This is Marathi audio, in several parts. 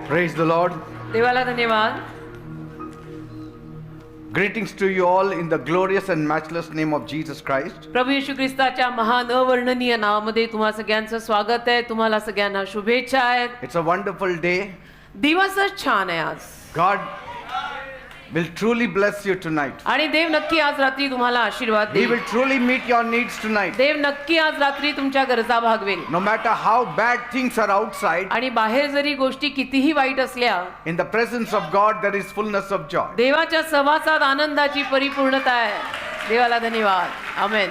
Praise the Lord. देवाला धन्यवाद. Greetings to you all in the glorious and matchless name of Jesus Christ. प्रभू येशू ख्रिस्ताच्या महान अवर्णनीय नावामध्ये तुम्हा सगळ्यांचं स्वागत आहे. तुम्हाला सगळ्यांना शुभेच्छा आहेत. It's a wonderful day. दिवसच छान आहे आज. God will truly bless you tonight. आणि देव नक्की आज रात्री तुम्हाला आशीर्वाद He देईल. will truly meet your needs tonight. देव नक्की आज रात्री तुमच्या गरजा भागवेल. No matter how bad things are outside, आणि बाहेर जरी गोष्टी कितीही वाईट असल्या, in the presence of God there is fullness of joy. देवाच्या सहवासात आनंदाची परिपूर्णता आहे. देवाला धन्यवाद. आमेन.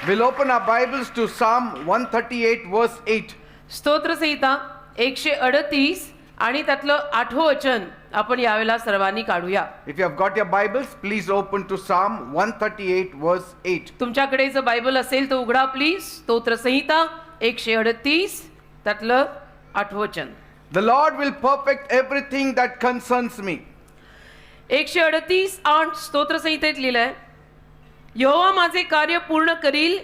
We'll open our Bibles to Psalm 138 verse 8. स्तोत्रसंहिता 138 आणि त्यातलं 8वं वचन आपण यावेळेला सर्वांनी काढूया. If you have got your Bibles, please open to Psalm 138 verse 8. तुमच्याकडे जर बायबल असेल तर उघडा प्लीज. स्तोत्रसंहिता 138 त्यातलं 8वं वचन. The Lord will perfect everything that concerns me. 138:8 स्तोत्रसंहितेत लिहिलंय, यहोवा माझे कार्य पूर्ण करील,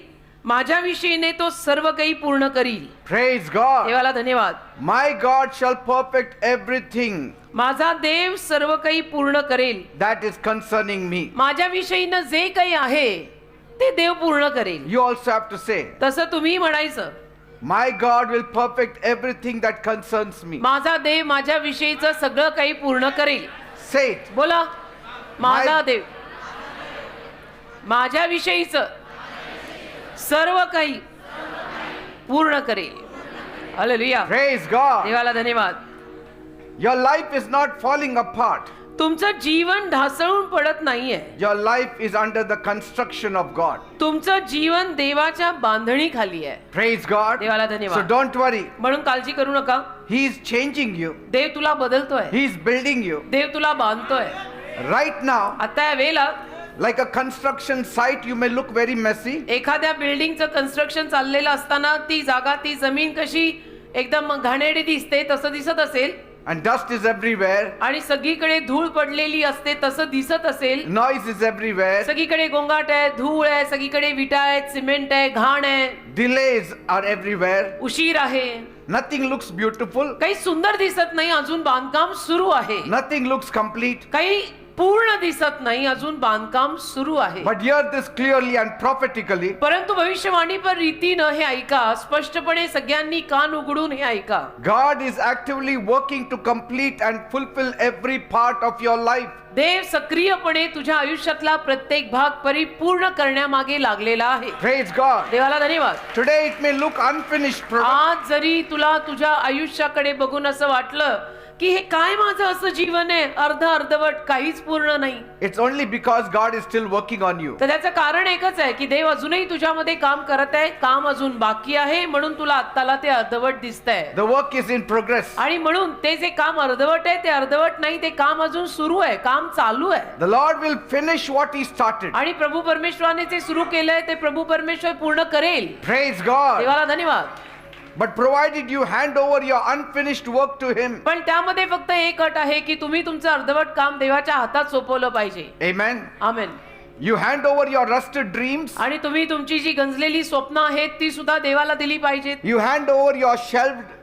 माझ्या विषयीने तो सर्व काही पूर्ण करील. Praise God. देवाला धन्यवाद. My God shall perfect everything माझा देव सर्व काही पूर्ण करेल. that is concerning me. माझ्या विषयीनं जे काही आहे ते देव पूर्ण करेल. You also have to say, तसं तुम्ही म्हणायचं, my God will perfect everything that concerns me. माझा देव माझ्या विषयीचं सगळं काही पूर्ण करेल. Say it. बोला, माझा देव माझ्या विषयीचं सर्व काही पूर्ण करेल. हालेलुया. Praise God. देवाला धन्यवाद. Your life is not falling apart. तुमचं जीवन ढासळून पडत नाहीये. Your life is under the construction of God. तुमचं जीवन देवाच्या बांधणीखाली आहे. Praise God. देवाला So धन्यवाद. don't worry. म्हणून काळजी करू नका. He is changing you. देव तुला बदलतोय. He is building you. देव तुला बांधतोय. Right now, आता या वेळेला like a construction site, you may look very messy. एखाद्या बिल्डिंगचं कन्स्ट्रक्शन चाललेलं असताना ती जागा, ती जमीन कशी एकदम घाणेरडी दिसते तसं दिसत असेल, And dust is everywhere. आणि सगळीकडे धूळ पडलेली असते तसं दिसत असेल. Noise is everywhere. सगळीकडे गोंगाट आहे, धूळ आहे, सगळीकडे विटा आहेत, सिमेंट आहे, घाण आहे, Delays are everywhere. उशीर आहे, Nothing looks beautiful. काही सुंदर दिसत नाही, अजून बांधकाम सुरू आहे. Nothing looks complete. काही पूर्ण दिसत नाही, अजून बांधकाम सुरू आहे. But hear this clearly and prophetically. परंतु भविष्यवाणी पर रीतीनं हे ऐका, स्पष्टपणे सगळ्यांनी कान उघडून हे ऐका. God is actively working to complete and fulfill every part of your life. देव सक्रियपणे तुझ्या आयुष्यातला प्रत्येक भाग परिपूर्ण करण्यामागे लागलेला आहे. Praise God. देवाला धन्यवाद. Today it may look unfinished. आज जरी तुला तुझ्या आयुष्याकडे बघून असं वाटलं की हे काय माझं असं जीवन आहे, अर्धवट, काहीच पूर्ण नाही, It's only because God is still working on you. तर त्याचं कारण एकच आहे की देव अजूनही तुझ्यामध्ये काम करत आहे. काम अजून बाकी आहे, म्हणून तुला आत्ताला ते अर्धवट दिसतंय. The work is in progress. आणि म्हणून ते जे काम अर्धवट आहे ते अर्धवट नाही, ते काम अजून सुरू आहे, काम चालू आहे. The Lord will finish what He started. आणि प्रभू परमेश्वराने जे सुरू केलंय ते प्रभू परमेश्वर पूर्ण करेल. Praise God. देवाला धन्यवाद. But provided you hand over your unfinished work to Him. पण त्यामध्ये फक्त एक अट आहे की तुम्ही तुमचं अर्धवट काम देवाच्या हातात सोपवलं पाहिजे. Amen. Amen. You hand over your rusted dreams. आणि तुम्ही तुमची जी गंजलेली स्वप्न आहेत ती सुद्धा देवाला दिली पाहिजेत. You hand over your shelved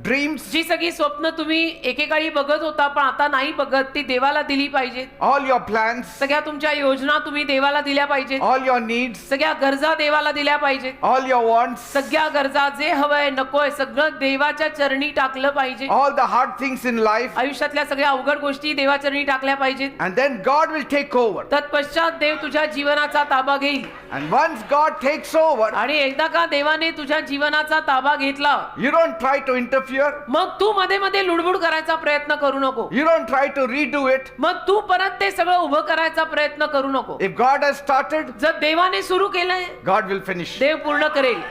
dreams. जी सगळी स्वप्न तुम्ही एकेकाळी बघत होता पण आता नाही बघत, ती देवाला दिली पाहिजेत. All your plans. सगळ्या तुमच्या योजना तुम्ही देवाला दिल्या पाहिजेत. All your needs. सगळ्या गरजा देवाला दिल्या पाहिजेत. All your wants. सगळ्या गरजा, जे हवंय नकोय सगळं देवाच्या चरणी टाकलं पाहिजे. All the hard things in life. आयुष्यातल्या सगळ्या अवघड गोष्टी देवाचरणी टाकल्या पाहिजेत. And then God will take over. तत्पश्चात देव तुझ्या जीवनाचा ताबा घेईल. And once God takes over, आणि एकदा का देवाने तुझ्या जीवनाचा ताबा घेतला, you don't try to interfere. मग तू मध्ये मध्ये लुडबुड करायचा प्रयत्न करू नको. You don't try to redo it. मग तू परत ते सगळं उभं करायचा प्रयत्न करू नको. If God has started, जर देवाने सुरू केलंय, God will finish. देव पूर्ण करेल.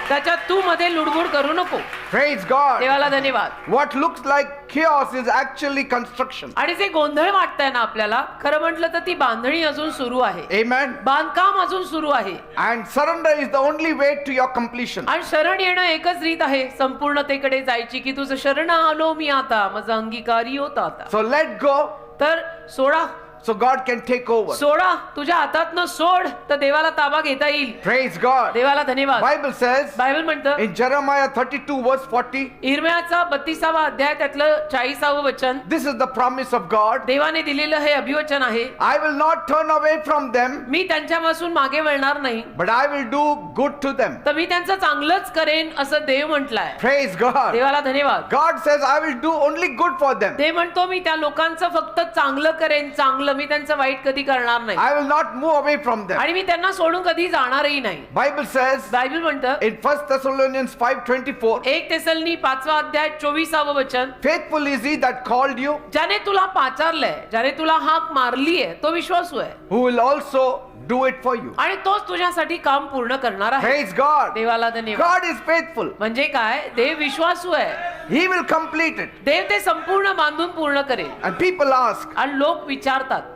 त्याच्यात तू मध्ये लुडबुड करू नको. Praise God. देवाला धन्यवाद. What looks like chaos is actually construction. आणि जे गोंधळ वाटतंय ना आपल्याला, खरं म्हटलं तर ती बांधणी अजून सुरू आहे. Amen. बांधकाम अजून सुरू आहे. And surrender is the only way to your completion. आणि शरण येणं एकच रीत आहे संपूर्णतेकडे जायची, की तुझं शरण आलो मी आता, माझा अंगीकारी होता आता. So let go. तर सोडा, so God can take over. सोडा, तुझ्या हातातनं सोड तर देवाला ताबा घेता येईल. Praise God. देवाला धन्यवाद. Bible says बायबल म्हणतं in Jeremiah 32 verse 40, इर्म्याचा 32वा अध्याय त्यातलं 40व वचन, this is the promise of God. देवाने दिलेलं हे अभिवचन आहे, I will not turn away from them, मी त्यांच्यापासून मागे वळणार नाही, but I will do good to them. तर मी त्यांचं चांगलंच करेन असं देव म्हटलंय. Praise God. देवाला धन्यवाद. God says I will do only good for them. देव म्हणतो मी त्या लोकांचं फक्त चांगलं करेन, चांगलं, मी त्यांचं वाईट कधी करणार नाही I will not move away from them. आणि मी त्यांना सोडून कधी जाणारही नाही. Bible says बायबल म्हणतं in 1 Thessalonians 5:24, 1 तेसलनी 5वा अध्याय 24व वचन, faithful is he that called you, ज्याने तुला पाचारलंय, ज्याने तुला हाक मारली आहे, तो विश्वासू आहे who will also do it for you. आणि तोच तुझ्यासाठी काम पूर्ण करणार आहे. Praise God. देवाला धन्यवाद. God is faithful. म्हणजे काय, देव विश्वासू आहे, He will complete it. देव ते संपूर्ण बांधून पूर्ण करेल. And people ask, आणि लोक विचारतात,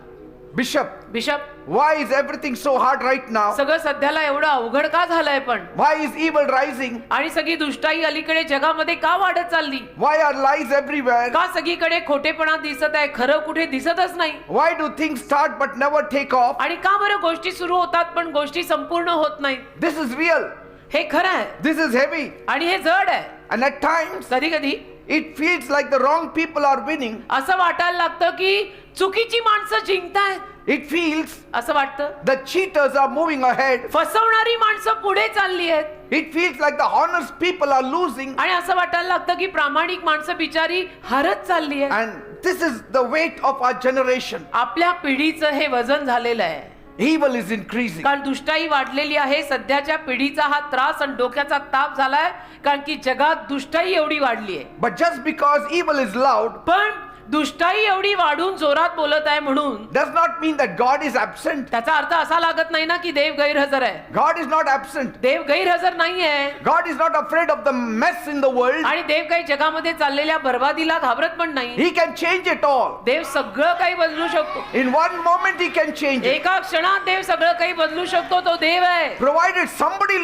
Bishop, bishop, why is everything so hard right now? सगळं सध्याला एवढं अवघड का झालंय पण, Why is evil rising? आणि सगळी दुष्टाई अलीकडे जगामध्ये का वाढत चालली, Why are lies everywhere? का सगळीकडे खोटेपणा दिसत आहे, खरं कुठे दिसतच नाही, Why do things start but never take off? आणि का बरं गोष्टी सुरू होतात पण गोष्टी संपूर्ण होत नाहीत. This is real. हे खरं आहे This is heavy. आणि हे जड आहे. And at times, कधी कधी it feels like the wrong people are winning. असं वाटायला लागतं की चुकीची माणसं जिंकतायत. It feels असं वाटतं the cheaters are moving ahead. फसवणारी माणसं पुढे चालली आहेत. It feels like the honest people are losing. आणि असं वाटायला लागतं की प्रामाणिक माणसं बिचारी हरत चालली आहे. And this is the weight of our generation. आपल्या पिढीचं हे वजन झालेलं आहे, Evil is increasing. कारण दुष्टाई वाढलेली आहे. सध्याच्या पिढीचा हा त्रास आणि डोक्याचा ताप झालाय, कारण की जगात दुष्टाई एवढी वाढली आहे. But just because evil is loud पण दुष्टाई एवढी वाढून जोरात बोलत आहे म्हणून does not mean that God is absent. त्याचा अर्थ असा लागत नाही ना की देव गैरहजर आहे. God is not absent. देव गैरहजर नाहीये. God is not afraid of the mess in the world. आणि देव काही जगामध्ये चाललेल्या बर्बादीला घाबरत पण नाही. He can change it all. देव सगळं काही बदलू शकतो. In one moment he can change it. एका क्षणात देव सगळं काही बदलू शकतो. तो देव आहे. Provided somebody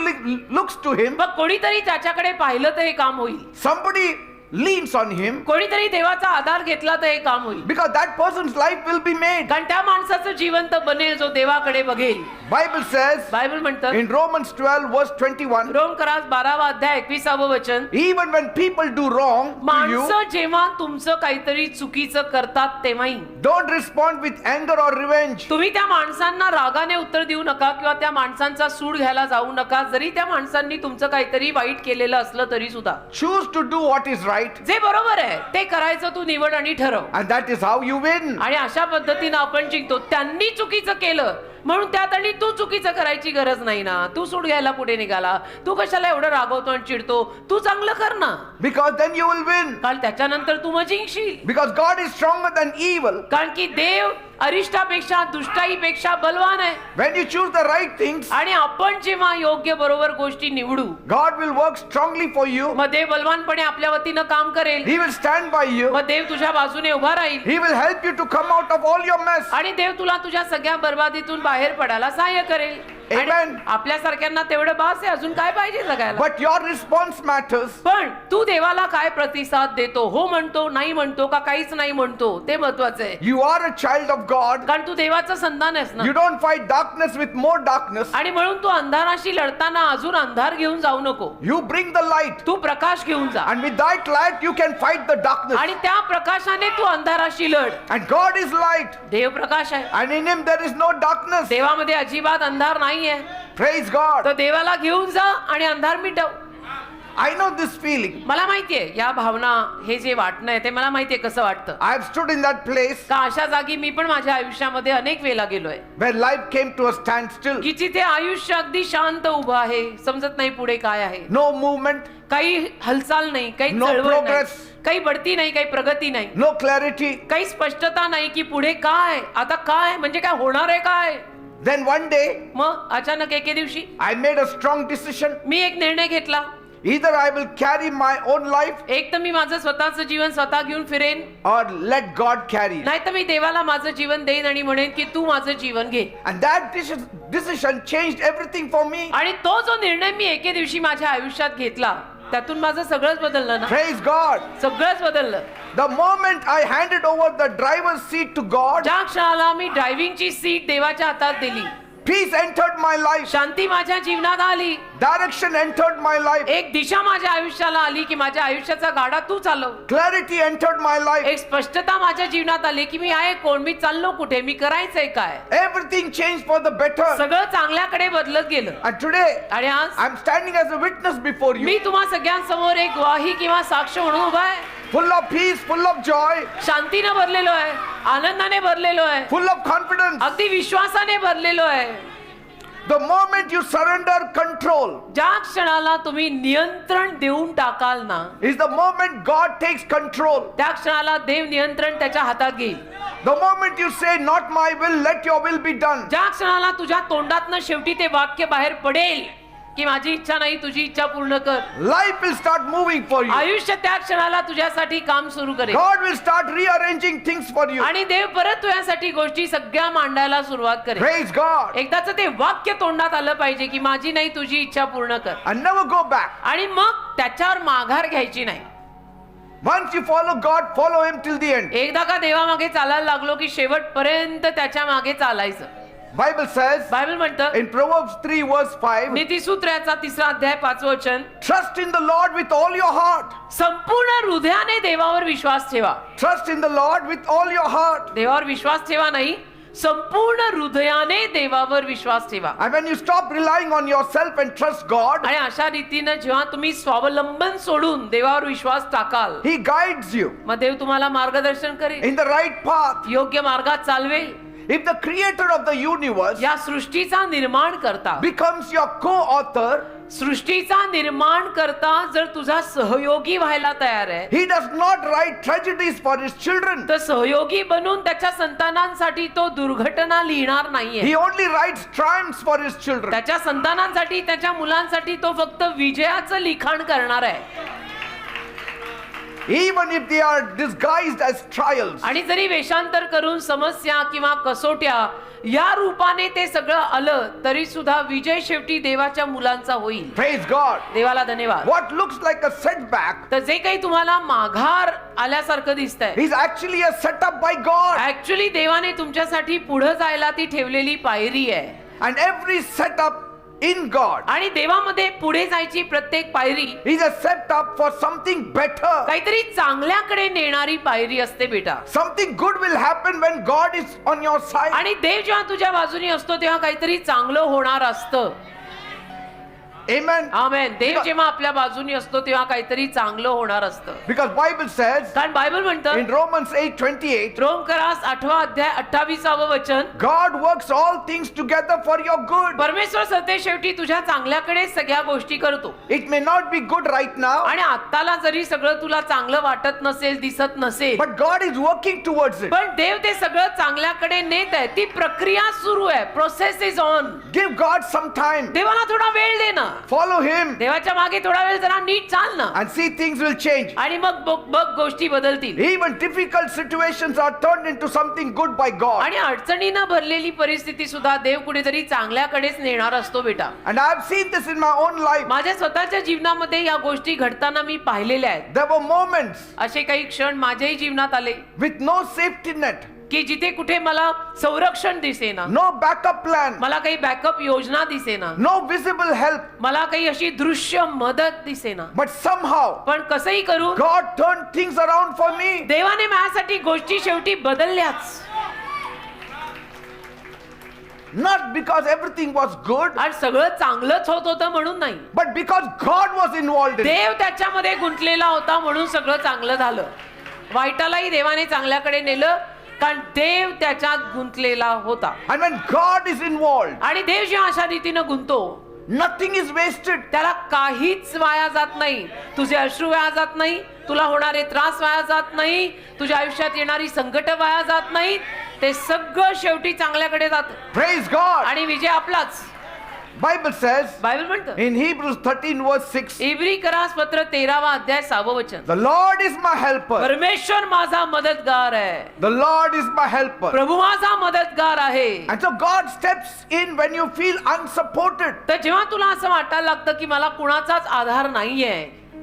looks to him, मग कोणीतरी त्याच्याकडे पाहिलं तर हे काम होईल. somebody leans on him, कोणीतरी देवाचा आधार घेतला तर हे काम होईल. because that person's life will be made. कारण त्या माणसाचं जीवन तर बनेल जो देवाकडे बघेल. Bible says बायबल म्हणतं in Romans 12 verse 21, रोमकरास 12वा अध्याय 21व वचन, even when people do wrong to you, माणसं जेव्हा तुमचं काहीतरी चुकीचं करतात तेव्हाही don't respond with anger or revenge. तुम्ही त्या माणसांना रागाने उत्तर देऊ नका किंवा त्या माणसांचा सूड घ्यायला जाऊ नका. जरी त्या माणसांनी तुमचं काहीतरी वाईट केलेलं असलं तरी सुद्धा Choose to do what is right, जे बरोबर आहे ते करायचं तू निवड आणि ठरव. and that is how you win. आणि अशा पद्धतीनं आपण जिंकतो. त्यांनी चुकीचं केलं म्हणून त्यात आणि तू चुकीचं करायची गरज नाही ना. तू सूड घ्यायला पुढे निघाला, तू कशाला एवढं रागवतो आणि चिडतो. तू चांगलं कर ना, Because then you will win. कारण त्याच्यानंतर तू मग जिंकशील. Because God is stronger than evil. कारण की देव अरिष्टापेक्षा दुष्टाईपेक्षा बलवान आहे. When you choose the right things, आणि आपण जेव्हा योग्य बरोबर गोष्टी निवडू, God will work strongly for you. मग देव बलवानपणे आपल्या वतीनं काम करेल. He will stand by you. मग देव तुझ्या बाजूने उभा राहील. He will help you to come out of all your mess. आणि देव तुला तुझ्या सगळ्या बर्बादीतून बाहेर पडायला सहाय्य करेल. आणि Amen. आपल्यासारख्यांना तेवढं बास आहे, अजून काय पाहिजे जगायला. But your response matters. पण तू देवाला काय प्रतिसाद देतो, हो म्हणतो, नाही म्हणतो का काहीच नाही म्हणतो, ते महत्वाचं आहे. You are a child of God. कारण तू देवाचं संतान आहेस ना. You don't fight darkness with more darkness. आणि म्हणून तू अंधाराशी लढताना अजून अंधार घेऊन जाऊ नको. You bring the light. तू प्रकाश घेऊन जा. And with that light you can fight the darkness. आणि त्या प्रकाशाने तू अंधाराशी लढ. And God is light. Dev Prakash आहे. And in him there is no darkness. देवामध्ये अजिबात अंधार नाहीये. Praise God. तर देवाला घेऊन जा आणि अंधार मिटव. I know this feeling. मला माहितीये या भावना, हे जे वाटणं आहे ते मला माहितीये कसं वाटतं. I have stood in that place का अशा जागी मी पण माझ्या आयुष्यामध्ये अनेक वेळेला गेलोय where life came to a standstill. की जिथे आयुष्य अगदी शांत उभं आहे, समजत नाही पुढे काय आहे. No movement, काही हालचाल नाही, काही No चळवळ नाही, progress. काही बढती नाही, काही प्रगती नाही, no clarity. काही स्पष्टता नाही की पुढे काय, आता काय, म्हणजे काय होणार आहे काय. Then one day मग अचानक एके दिवशी I made a strong decision. मी एक निर्णय घेतला. Either I will carry my own life एक तर मी माझं स्वतःचं जीवन स्वतः घेऊन फिरेन, or let God carry it. नाही तर मी देवाला माझं जीवन देईन आणि म्हणेन की तू माझं जीवन घे. And that decision changed everything for me. आणि तो जो निर्णय मी एके दिवशी माझ्या आयुष्यात घेतला, त्यातून माझं सगळंच बदललं ना. Praise God. सगळंच बदललं. The moment I handed over the driver's seat to God, ज्या क्षणाला मी ड्रायव्हिंगची सीट देवाच्या हातात दिली, peace entered my life. शांती माझ्या जीवनात आली. Direction entered my life. एक दिशा माझ्या आयुष्याला आली की माझ्या आयुष्याचा गाडा तू चालव. Clarity entered my life. एक स्पष्टता माझ्या जीवनात आली की मी आहे कोण, मी चाललो कुठे, मी करायचंय काय. Everything changed for the better. सगळं चांगल्याकडे बदलत गेलं. And today, आणि आज I'm standing as a witness before you. मी तुम्हा सगळ्यांसमोर एक ग्वाही किंवा साक्ष म्हणून उभा आहे. Full of peace, full of joy, शांतीने भरलेलो आहे, आनंदाने भरलेलो आहे, full of confidence. अगदी विश्वासाने भरलेलो आहे. The moment you surrender control ज्या क्षणाला तुम्ही नियंत्रण देऊन टाकाल ना, is the moment God takes control. त्या क्षणाला देव नियंत्रण त्याच्या हातात घेईल. The moment you say, not my will, let your will be done. ज्या क्षणाला तुझ्या तोंडातनं शेवटी ते वाक्य बाहेर पडेल की माझी इच्छा नाही तुझी इच्छा पूर्ण कर, Life will start moving for you. आयुष्य त्या क्षणाला तुझ्यासाठी काम सुरू करेल. God will start rearranging things for you. आणि देव परत तुझ्यासाठी गोष्टी सगळ्या मांडायला सुरुवात करेल. Praise God. एकदाच ते वाक्य तोंडात आलं पाहिजे की माझी नाही तुझी इच्छा पूर्ण कर, And never go back. आणि मग त्याच्यावर माघार घ्यायची नाही. Once you follow God, follow Him till the end. एकदा का देवामागे चालायला लागलो की शेवटपर्यंत त्याच्या मागे चालायचं. Bible says बायबल म्हणतं in Proverbs 3 verse 5, नीतिसूत्राचा 3 अध्याय 5 वचन, trust in the Lord with all your heart. संपूर्ण हृदयाने देवावर विश्वास ठेवा. Trust in the Lord with all your heart. देवावर विश्वास ठेवा नाही, संपूर्ण हृदयाने देवावर विश्वास ठेवा. And when you stop relying on yourself and trust God, आणि अशा रीतीनं जेव्हा तुम्ही स्वावलंबन सोडून देवावर विश्वास टाकाल, He guides you मग देव तुम्हाला मार्गदर्शन करेल, in the right path. योग्य मार्गात चालवेल. If the creator of the universe या सृष्टीचा निर्माण करता, becomes your co-author, सृष्टीचा निर्माण करता जर तुझा सहयोगी व्हायला तयार आहे, He does not write tragedies for His children. तर सहयोगी बनून त्याच्या संतानांसाठी तो दुर्घटना लिहिणार नाहीये. He only writes triumphs for His children. त्याच्या संतानांसाठी, त्याच्या मुलांसाठी तो फक्त विजयाचं लिखाण करणार आहे. Even if they are disguised as trials. आणि जरी वेषांतर करून समस्या किंवा कसोट्या या रूपाने ते सगळं आलं तरी सुद्धा विजय शेवटी देवाच्या मुलांचा होईल. Praise God. देवाला धन्यवाद. What looks like a setback तर जे काही तुम्हाला माघार आल्यासारखं दिसतंय, is actually a setup by God. Actually देवाने तुमच्यासाठी पुढे जायला ती ठेवलेली पायरी आहे. And every setup in God आणि देवामध्ये पुढे जायची प्रत्येक पायरी is a setup for something better. काहीतरी चांगल्याकडे नेणारी पायरी असते बेटा. Something good will happen when God is on your side. आणि देव जेव्हा तुझ्या बाजूने असतो तेव्हा काहीतरी चांगलं होणार असतं. Amen. आमेन. देव जेव्हा आपल्या बाजूने असतो तेव्हा काहीतरी चांगलं होणार असतं. Because Bible says कारण बायबल म्हणतं in Romans 8:28, रोमकरास 8 अध्याय 28 वचन, God works all things together for your good. परमेश्वर सत्य शेवटी तुझ्या चांगल्याकडे सगळ्या गोष्टी करतो. It may not be good right now, आणि आत्ताला जरी सगळं तुला चांगलं वाटत नसेल, दिसत नसेल, but God is working towards it. पण देव ते सगळं चांगल्याकडे नेत आहे. ती प्रक्रिया सुरू आहे. Process is on. Give God some time. देवाला थोडा वेळ दे ना. Follow Him देवाच्या मागे थोडा वेळ जरा नीट चाल ना, and see things will change. आणि मग बघ गोष्टी बदलतील. Even difficult situations are turned into something good by God. आणि अडचणीनं भरलेली परिस्थिती सुद्धा देव कुठेतरी चांगल्याकडेच नेणार असतो बेटा. And I have seen this in my own life. माझ्या स्वतःच्या जीवनामध्ये या गोष्टी घडताना मी पाहिलेल्या आहेत. There were moments असे काही क्षण माझ्याही जीवनात आले with no safety net, की जिथे कुठे मला संरक्षण दिसेना, no backup plan, मला काही बॅकअप योजना दिसेना, no visible help, मला काही अशी दृश्य मदत दिसेना. but somehow पण कसंही करून God turned things around for me. देवाने माझ्यासाठी गोष्टी शेवटी बदलल्याच. Not because everything was good, आणि सगळं चांगलंच होत होतं म्हणून नाही, but because God was involved in it. देव त्याच्यामध्ये गुंतलेला होता म्हणून सगळं चांगलं झालं. वाईटालाही देवाने चांगल्याकडे नेलं कारण देव त्याच्यात गुंतलेला होता. And when God is involved, आणि देव जेव्हा अशा रीतीनं गुंतो, nothing is wasted. त्याला काहीच वाया जात नाही. तुझे अश्रू वाया जात नाही, तुला होणारे त्रास वाया जात नाही, तुझ्या आयुष्यात येणारी संकट वाया जात नाही. ते सगळं शेवटी चांगल्याकडे जात Praise God. आणि विजय आपलाच. Bible says बायबल म्हणतं in Hebrews 13 verse 6, इब्रीकरास पत्र 13 अध्याय 6 वचन, the Lord is my helper. परमेश्वर माझा मदतगार आहे. The Lord is my helper. प्रभू माझा मदतगार आहे. And so God steps in when you feel unsupported. तर जेव्हा तुला असं वाटायला लागतं की मला कुणाचाच आधार नाहीये,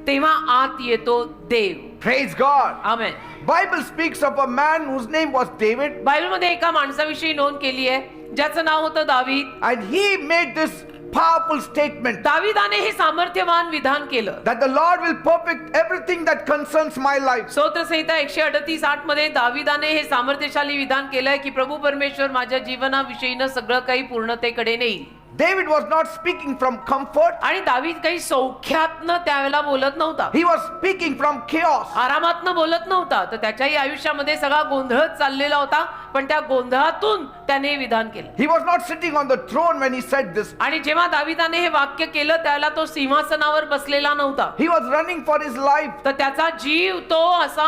तेव्हा आत येतो देव. Praise God. Amen. Bible speaks of a man whose name was David, बायबलमध्ये एका माणसाविषयी नोंद केली आहे ज्याचं नाव होतं दावीद. and he made this powerful statement दाविदाने हे सामर्थ्यवान विधान केलं. that the Lord will perfect everything that concerns my life. स्तोत्रसंहिता 138:8 मध्ये दाविदाने हे सामर्थ्यशाली विधान केलंय की प्रभू परमेश्वर माझ्या जीवनाविषयीनं सगळं काही पूर्णतेकडे नेईल. David was not speaking from comfort. आणि दावीद काही सौख्यातनं त्यावेळेला बोलत नव्हता, He was speaking from chaos. आरामातनं बोलत नव्हता. तर त्याच्याही आयुष्यामध्ये सगळा गोंधळच चाललेला होता, पण त्या गोंधळातून त्याने विधान केलं. He was not sitting on the throne when he said this. आणि जेव्हा दाविदाने हे वाक्य केलं त्यावेळेला तो सिंहासनावर बसलेला नव्हता. He was running for his life. तर त्याचा जीव तो असा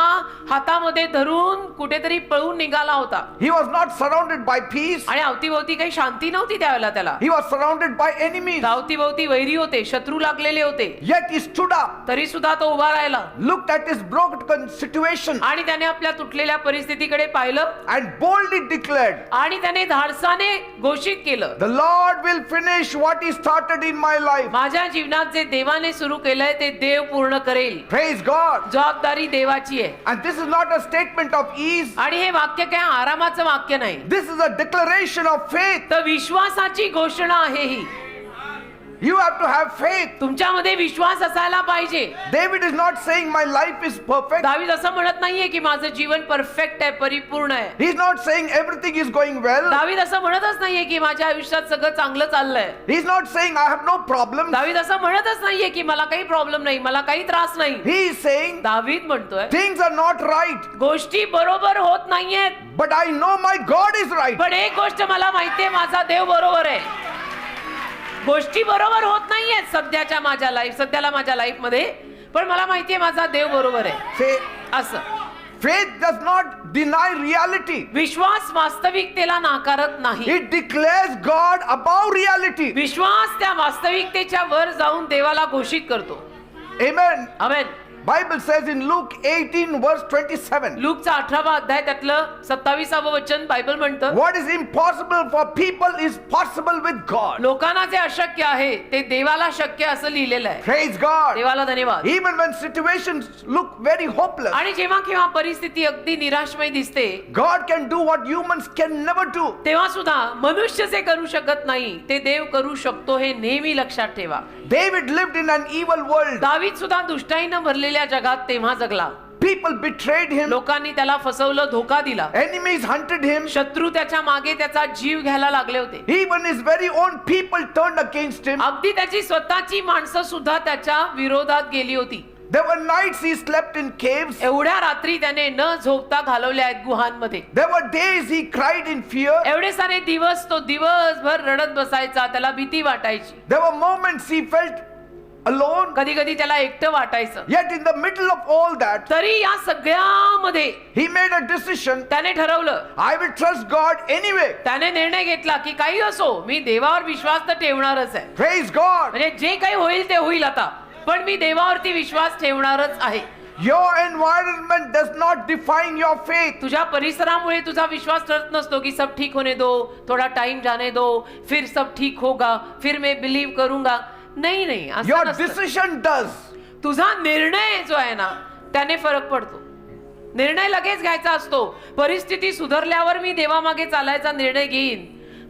हातामध्ये धरून कुठेतरी पळून निघाला होता. He was not surrounded by peace. आणि अवतीभोवती काही शांती नव्हती त्यावेळेला त्याला. He was surrounded by enemies. अवतीभोवती वैरी होते, शत्रू लागलेले होते. Yet he stood up, तरी सुद्धा तो उभा राहिला looked at his broken situation, आणि त्याने आपल्या तुटलेल्या परिस्थितीकडे पाहिलं and boldly declared, आणि त्याने धाडसाने घोषित केलं, "The Lord will finish what He started in my life." माझ्या जीवनात जे देवाने सुरू केलंय ते देव पूर्ण करेल. Praise God. जबाबदारी देवाची आहे. And this is not a statement of ease. आणि हे वाक्य काय आरामाचं वाक्य नाही, This is a declaration of faith. तर विश्वासाची घोषणा आहे ही. You have to have faith. तुमच्यामध्ये विश्वास असायला पाहिजे. David is not saying my life is perfect. दावीद असं म्हणत नाहीये की माझं जीवन परफेक्ट आहे, परिपूर्ण आहे. He's not saying everything is going well. दावीद असं म्हणतच नाहीये की माझ्या आयुष्यात सगळं चांगलं चाललंय. He's not saying I have no problem. दावीद असं म्हणतच नाहीये की मला काही प्रॉब्लेम नाही, मला काही त्रास नाही. He is saying दावीद म्हणतोय things are not right, गोष्टी बरोबर होत नाहीयेत, but I know my God is right. पण एक गोष्ट मला माहितीये, माझा देव बरोबर आहे. गोष्टी बरोबर होत नाहीयेत सध्याला माझ्या लाईफ मध्ये, पण मला माहितीये माझा देव बरोबर आहे. Say, असं faith does not deny reality. विश्वास वास्तविकतेला नाकारत नाही. It declares God above reality. विश्वास त्या वास्तविकतेच्या वर जाऊन देवाला घोषित करतो. Amen. Amen. Bible says in Luke 18 verse 27. लूकचा 18वा अध्याय त्यातलं 27व वचन बायबल म्हणतं, What is impossible for people is possible with God. लोकांना जे अशक्य आहे ते देवाला शक्य असं लिहिलेलं आहे. Praise God. देवाला धन्यवाद. Even when situations look very hopeless, आणि जेव्हा केव्हा परिस्थिती अगदी निराशमय दिसते, God can do what humans can never do. तेव्हा सुद्धा मनुष्य जे करू शकत नाही ते देव करू शकतो, हे नेहमी लक्षात ठेवा. David lived in an evil world. दावीद सुद्धा दुष्टाईनं भरलेल्या जगात तेव्हा जगला. People betrayed him. लोकांनी त्याला फसवलं, धोका दिला. Enemies hunted him. शत्रू त्याच्या मागे त्याचा जीव घ्यायला लागले होते. Even his very own people turned against him. अगदी त्याची स्वतःची माणसं सुद्धा त्याच्या विरोधात गेली होती. There were nights he slept in caves. एवढ्या रात्री त्याने न झोपता घालवल्या आहेत गुहांमध्ये. There were days he cried in fear. एवढे सारे दिवस तो दिवसभर रडत बसायचा, त्याला भीती वाटायची. There were moments he felt alone. कधी कधी त्याला एकटं वाटायचं. Yet in the middle of all that, तरी या सगळ्यामध्ये he made a decision. त्याने ठरवलं, I will trust God anyway. त्याने निर्णय घेतला की काही असो, मी देवावर विश्वास तर ठेवणारच आहे. Praise God. म्हणजे जे काही होईल ते होईल आता, पण मी देवावरती विश्वास ठेवणारच आहे. Your environment does not define your faith. तुझ्या परिसरामुळे तुझा विश्वास ठरत नसतो की सब ठीक होने दो, थोड़ा टाइम जाने दो, फिर सब ठीक होगा, फिर मैं बिलीव करूंगा. नाही असं Your नसतं. decision does. तुझा निर्णय जो आहे ना त्याने फरक पडतो. निर्णय लगेच घ्यायचा असतो. परिस्थिती सुधारल्यावर मी देवामागे चालायचा निर्णय घेईन,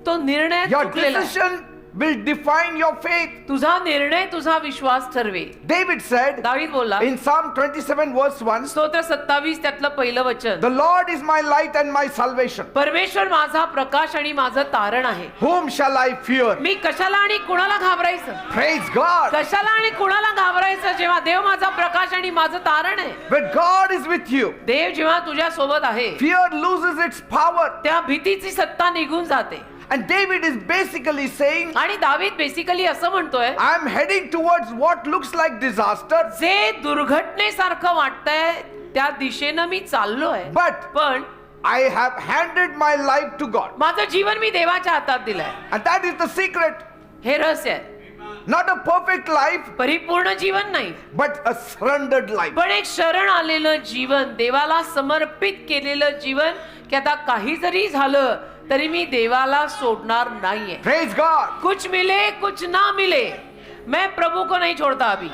तो निर्णय Your चुकलेला आहे. decision will define your faith. तुझा निर्णय तुझा विश्वास ठरवेल. David said दावीद बोलला in Psalm 27 verse 1, स्तोत्र 27 त्यातलं पहिलं वचन, "The Lord is my light and my salvation. परमेश्वर माझा प्रकाश आणि माझं तारण आहे. Whom shall I fear?" मी कशाला आणि कुणाला घाबरायचं? Praise God. कशाला आणि कुणाला घाबरायचं जेव्हा देव माझा प्रकाश आणि माझं तारण आहे. When God is with you, देव जेव्हा तुझ्या सोबत आहे, fear loses its power. त्या भीतीची सत्ता निघून जाते. And David is basically saying, आणि दावीद बेसिकली असं म्हणतोय, I am heading towards what looks like disaster, जे दुर्घटनेसारखं वाटतंय त्या दिशेनं मी चाललोय, but पण I have handed my life to God. माझं जीवन मी देवाच्या हातात दिलंय. And that is the secret. हे रहस्य आहे. Not a perfect life, परिपूर्ण जीवन नाही, but a surrendered life. पण एक शरण आलेलं जीवन, देवाला समर्पित केलेलं जीवन, की आता काही जरी झालं तरी मी देवाला सोडणार नाहीये. Praise God. कुछ मिले कुछ ना मिले, मैं प्रभु को नहीं छोड़ता अभी.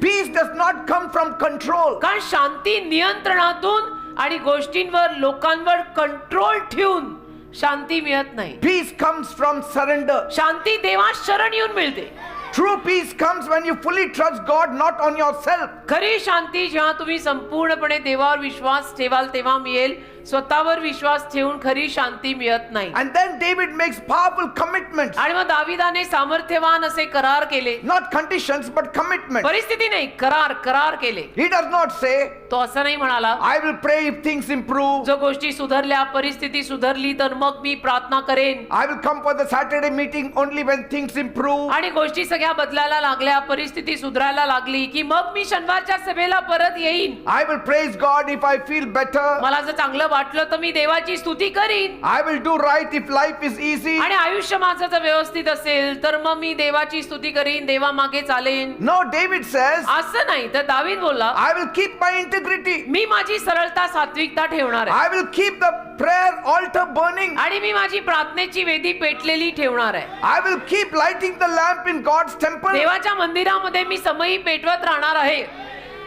Peace does not come from control. कारण शांती नियंत्रणातून आणि गोष्टींवर लोकांवर कंट्रोल ठेवून शांती मिळत नाही. Peace comes from surrender. शांती देवात शरण येऊन मिळते. True peace comes when you fully trust God, not on yourself. खरी शांती जेव्हा तुम्ही संपूर्णपणे देवावर विश्वास ठेवाल तेव्हा मिळेल. स्वतःवर विश्वास ठेवून खरी शांती मिळत नाही. And then David makes powerful commitments. आणि मग दाविदाने सामर्थ्यवान असे करार केले. Not conditions, but commitments. परिस्थिती नाही, करार केले. He does not say, तो असं नाही म्हणाला, I will pray if things improve. जो गोष्टी सुधारल्या, परिस्थिती सुधारली तर मग मी प्रार्थना करेन. I will come for the Saturday meeting only when things improve. आणि गोष्टी सगळ्या बदलायला लागल्या, परिस्थिती सुधारायला लागली की मग मी शनिवारच्या सभेला परत येईन. I will praise God if I feel better. मला जर चांगलं वाटलं तर मी देवाची स्तुती करीन. I will do right if life is easy. आणि आयुष्य माझं जर व्यवस्थित असेल तर मग मी देवाची स्तुती करीन, देवा मागे चालेन. No, David says, असं नाही. तर दावीद बोलला, I will keep my integrity. मी माझी सरळता सात्विकता ठेवणार आहे. I will keep the prayer altar burning. आणि मी माझी प्रार्थनेची वेदी पेटलेली ठेवणार आहे. I will keep lighting the lamp in God's temple. देवाच्या मंदिरामध्ये मी समयी पेटवत राहणार आहे.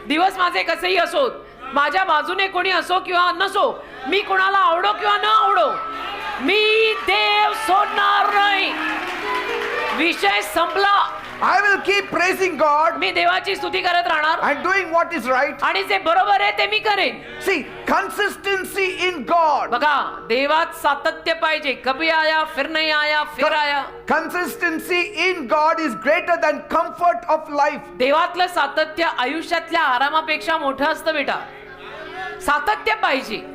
दिवस माझे कसेही असोत, माझ्या बाजूने कोणी असो किंवा नसो, मी कोणाला आवडो किंवा न आवडो, मी देव सोडणार नाही. विषय संपला. I will keep praising God मी देवाची स्तुती करत राहणार and doing what is right. आणि जे बरोबर आहे ते मी करेन. See, consistency in God. बघा, देवात सातत्य पाहिजे. कभी आया फिर नहीं आया, फिर आया. Consistency in God is greater than comfort of life. देवातलं सातत्य आयुष्यातल्या आरामापेक्षा मोठं असतं बेटा. सातत्य पाहिजे.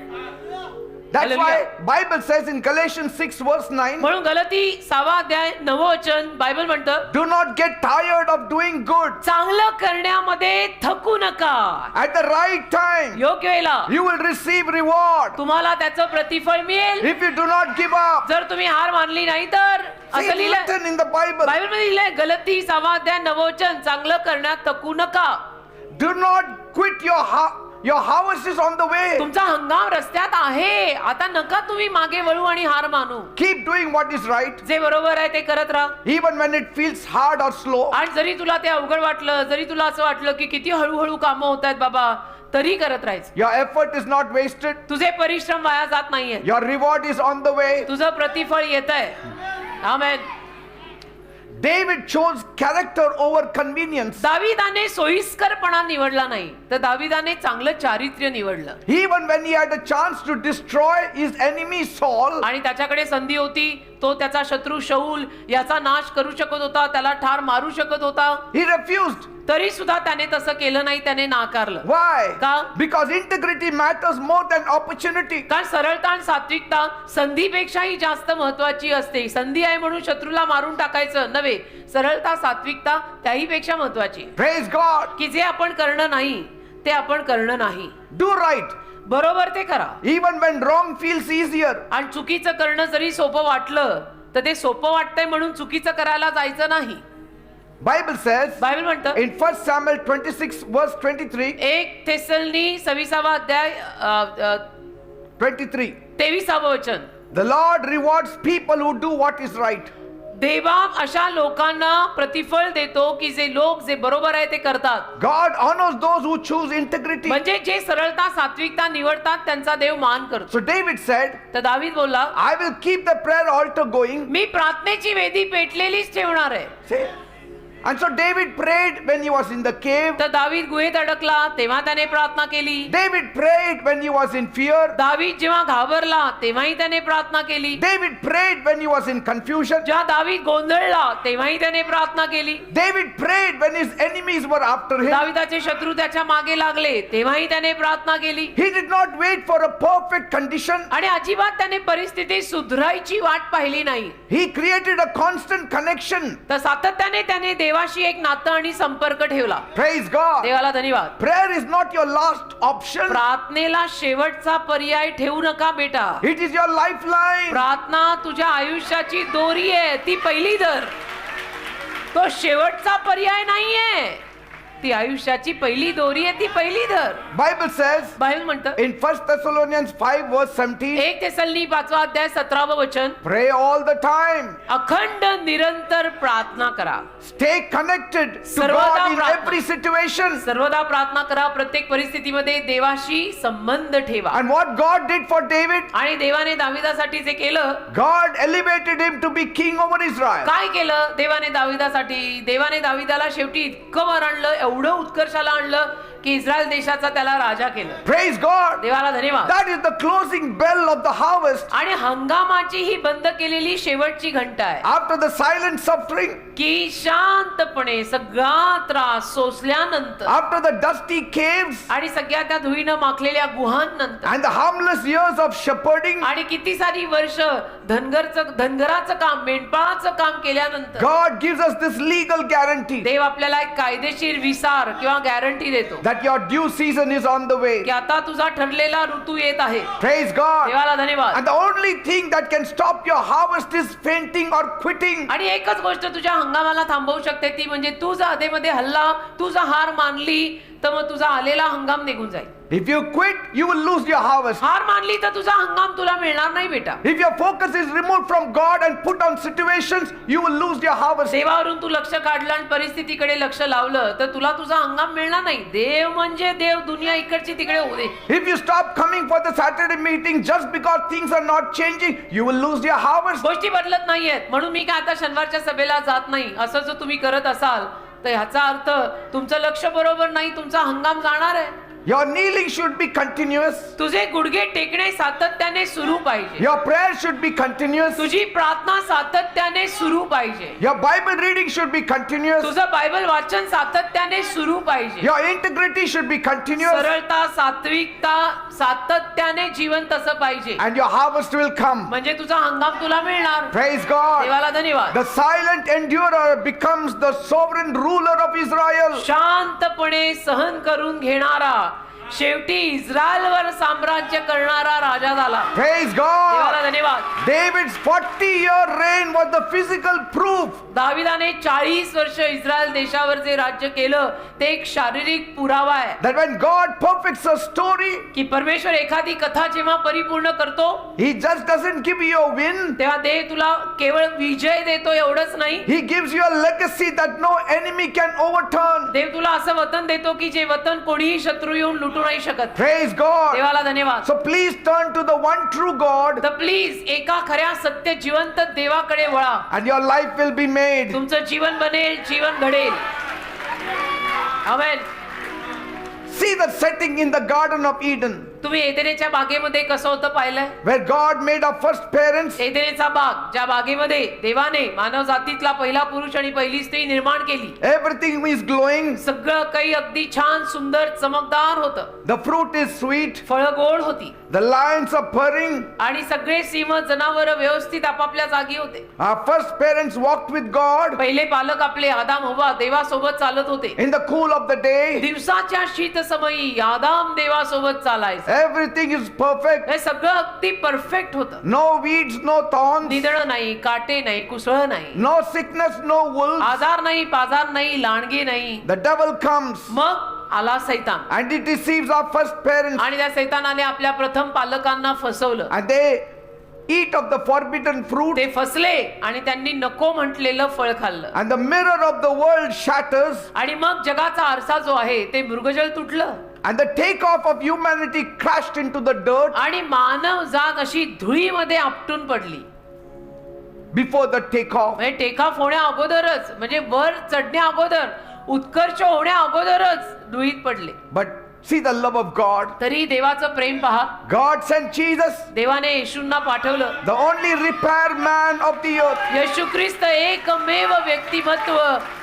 That's Hallelujah. why Bible says in Galatians 6 verse 9, म्हणून गलती 6 अध्याय 9 वचन बायबल म्हणतं, do not get tired of doing good. चांगलं करण्यामध्ये थकू नका. At the right time, योग्य वेळेला you will receive reward. तुम्हाला त्याचं प्रतिफळ मिळेल. If you do not give up. जर तुम्ही हार मानली नाही तर. See, असं it's लिहिलंय written in the Bible. Bible मध्ये लिहिलंय, गलती 6 अध्याय 9 वचन, चांगलं करण्यात थकू नका. Do not quit your harvest is on the way. तुमचा हंगाम रस्त्यात आहे. आता नका तुम्ही मागे वळू आणि हार मानू. Keep doing what is right. जे बरोबर आहे ते करत राहा. Even when it feels hard or slow. आणि जरी तुला ते अवघड वाटलं, जरी तुला असं वाटलं की किती हळूहळू कामं होत आहेत बाबा, तरी करत राहायचं. Your effort is not wasted. तुझे परिश्रम वाया जात नाहीये. Your reward is on the way. तुझं प्रतिफळ येत आहे. आमेन. David chose character over convenience. दाविदाने सोयीस्करपणा निवडला नाही, तर दाविदाने चांगलं चारित्र्य निवडलं. Even when he had a chance to destroy his enemy Saul, आणि त्याच्याकडे संधी होती, तो त्याचा शत्रू शौल याचा नाश करू शकत होता, त्याला ठार मारू शकत होता, he refused. तरी सुद्धा त्याने तसं केलं नाही. त्याने नाकारलं. Why? का? Because integrity matters more than opportunity. कारण सरळता आणि सात्विकता संधीपेक्षाही जास्त महत्वाची असते. संधी आहे म्हणून शत्रूला मारून टाकायचं नव्हे. सरळता सात्विकता त्याही पेक्षा महत्वाची. Praise God. की जे आपण करणं नाही ते आपण करणं नाही. Do right. बरोबर ते करा. Even when wrong feels easier. आणि चुकीचं करणं जरी सोपं वाटलं तर ते सोपं वाटतंय म्हणून चुकीचं करायला जायचं नाही. Bible says बायबल म्हणतं in 1 Samuel 26 verse 23, 1 थेसलनी 26 अध्याय 23, 23 वचन, the Lord rewards people who do what is right. देवा अशा लोकांना प्रतिफळ देतो की जे लोक जे बरोबर आहे ते करतात. God honors those who choose integrity. म्हणजे जे सरळता सात्विकता निवडतात त्यांचा देव मान करतो. So David said, तर दावीद बोलला, I will keep the prayer altar going. मी प्रार्थनेची वेदी पेटलेलीच ठेवणार आहे. Say, and so David prayed when he was in the cave. तर दावीद गुहेत अडकला तेव्हा त्याने प्रार्थना केली. David prayed when he was in fear. दावीद जेव्हा घाबरला तेव्हाही त्याने प्रार्थना केली. David prayed when he was in confusion. जेव्हा दावीद गोंधळला तेव्हाही त्याने प्रार्थना केली. David prayed when his enemies were after him. दाविदाचे शत्रू त्याच्या मागे लागले तेव्हाही त्याने प्रार्थना केली. He did not wait for a perfect condition. आणि अजिबात त्याने परिस्थिती सुधारायची वाट पाहिली नाही. He created a constant connection. तर सातत्याने त्याने देवाशी एक नातं आणि संपर्क ठेवला. Praise God. देवाला धन्यवाद. Prayer is not your last option. प्रार्थनेला शेवटचा पर्याय ठेवू नका बेटा. It is your lifeline. प्रार्थना तुझ्या आयुष्याची दोरी आहे, ती पहिली धर. तो शेवटचा पर्याय नाहीये. ती आयुष्याची पहिली दोरी आहे, ती पहिली धर. Bible says बायबल म्हणतं in 1 Thessalonians 5 verse 17, 1 थेसलोनी 5 अध्याय 17 वचन, pray all the time. अखंड निरंतर प्रार्थना करा. Stay connected to सर्वदा God in प्रार्थना. every situation. सर्वदा प्रार्थना करा. प्रत्येक परिस्थितीमध्ये देवाशी संबंध ठेवा. And what God did for David, आणि देवाने दाविदासाठी जे केलं, God elevated him to be king over Israel. काय केलं देवाने दाविदासाठी? देवाने दाविदाला शेवटी इतकं वर आणलं, एवढं उत्कर्षाला आणलं की इस्रायल देशाचा त्याला राजा केलं. Praise God. देवाला धन्यवाद. That is the closing bell of the harvest. आणि हंगामाची ही बंद केलेली शेवटची घंटा आहे After the silent suffering, की शांतपणे सगळा त्रास सोसल्यानंतर after the dusty caves आणि सगळ्या त्या धुईनं माखलेल्या गुहांनंतर and the harmless years of shepherding, आणि किती सारी वर्ष धनगराचं काम, मेंढपाळाचं काम केल्यानंतर God gives us this legal guarantee देव आपल्याला एक कायदेशीर विसार किंवा गॅरंटी देतो that your due season is on the way. की आता तुझा ठरलेला ऋतू येत आहे. Praise God. देवाला धन्यवाद. And the only thing that can stop your harvest is fainting or quitting. आणि एकच गोष्ट तुझ्या हंगामाला थांबवू शकते, ती म्हणजे तू जर आधेमध्ये हल्ला, तू जर हार मानली, तर मग तुझा आलेला हंगाम निघून जाईल. If you quit, you will lose your harvest. हार मानली तर तुझा हंगाम तुला मिळणार नाही बेटा. If your focus is removed from God and put on situations, you will lose your harvest. देवावरून तू लक्ष काढलं आणि परिस्थितीकडे लक्ष लावलं तर तुला तुझा हंगाम मिळणार नाही. देव म्हणजे देव, दुनिया इकडची तिकडे होऊ दे. If you stop coming for the Saturday meeting just because things are not changing, you will lose your harvest. गोष्टी बदलत नाहीयेत म्हणून मी काय आता शनिवारच्या सभेला जात नाही, असं जर तुम्ही करत असाल तर ह्याचा अर्थ तुमचं लक्ष बरोबर नाही, तुमचा हंगाम जाणार आहे. Your kneeling should be continuous. तुझे गुडघे टेकणे सातत्याने सुरू पाहिजे. Your prayer should be continuous. तुझी प्रार्थना सातत्याने सुरू पाहिजे. Your Bible reading should be continuous. तुझं बायबल वाचन सातत्याने सुरू पाहिजे. Your integrity should be continuous. सरळता, सात्विकता सातत्याने जीवन तसं पाहिजे. And your harvest will come. म्हणजे तुझा हंगाम तुला मिळणार. Praise God. देवाला धन्यवाद. The silent endurer becomes the sovereign ruler of Israel. शांतपणे सहन करून घेणारा शेवटी इस्रायलवर साम्राज्य करणारा राजा झाला. Praise देवाला God. धन्यवाद. David's 40-year reign was the physical proof दाविदाने 40 वर्ष इस्रायल देशावर जे राज्य केलं ते एक शारीरिक पुरावा आहे that when God perfects a story, की परमेश्वर एखादी कथा जेव्हा परिपूर्ण करतो He just doesn't give you a win. तेव्हा देव तुला केवळ विजय देतो एवढंच नाही, He gives you a legacy that no enemy can overturn. देव तुला असं वतन देतो की जे वतन कोणीही शत्रू येऊन लुटू नाही शकत. Praise God. देवाला धन्यवाद. So please turn to the one true God तर प्लीज एका खऱ्या सत्य जिवंत देवाकडे वळा. and your life will be made. तुमचं जीवन बनेल, जीवन घडेल. आमेन. See the setting in the Garden of Eden तुम्ही एदेनेच्या बागेमध्ये कसं होतं पाहिलंय? where God made our first parents. एदेनेचा बाग, ज्या बागेमध्ये देवाने मानव जातीतला पहिला पुरुष आणि पहिली स्त्री निर्माण केली. Everything is glowing. सगळं काही अगदी छान, सुंदर, चमकदार होतं. The fruit is sweet. फळं गोड होती The lions are purring. आणि सगळे सिंह, जनावर व्यवस्थित आपापल्या जागी होते. Our first parents walked with God पहिले पालक आपले आदाम हव्वा देवासोबत चालत होते. in the cool of the day. दिवसाच्या शीत समयी आदाम देवासोबत चालायचे. Everything is perfect. हे सगळं अगदी परफेक्ट होतं. No weeds, no thorns, निदळ नाही, काटे नाही, कुसळ नाही, no sickness, no wolves. आजार नाही, पाजार नाही, लांडगे नाही. The devil comes मग आला सैतान and he deceives our first parents आणि त्या सैतानाने आपल्या प्रथम पालकांना फसवलं. and they eat of the forbidden fruit ते फसले आणि त्यांनी नको म्हटलेलं फळ खाल्लं. and the mirror of the world shatters आणि मग जगाचा आरसा जो आहे ते मृगजळ तुटलं and the takeoff of humanity crashed into the dirt आणि मानव जात अशी धुळीमध्ये आपटून पडली. before the takeoff. म्हणजे टेकऑफ होण्या अगोदरच, म्हणजे वर चढण्या अगोदर, उत्कर्ष होण्या अगोदरच धुळीत पडले. But see the love of God. तरी देवाचं प्रेम पहा. God sent Jesus, देवाने येशूंना पाठवलं. the only repair man of the earth. येशू ख्रिस्त एकमेव व्यक्तिमत्व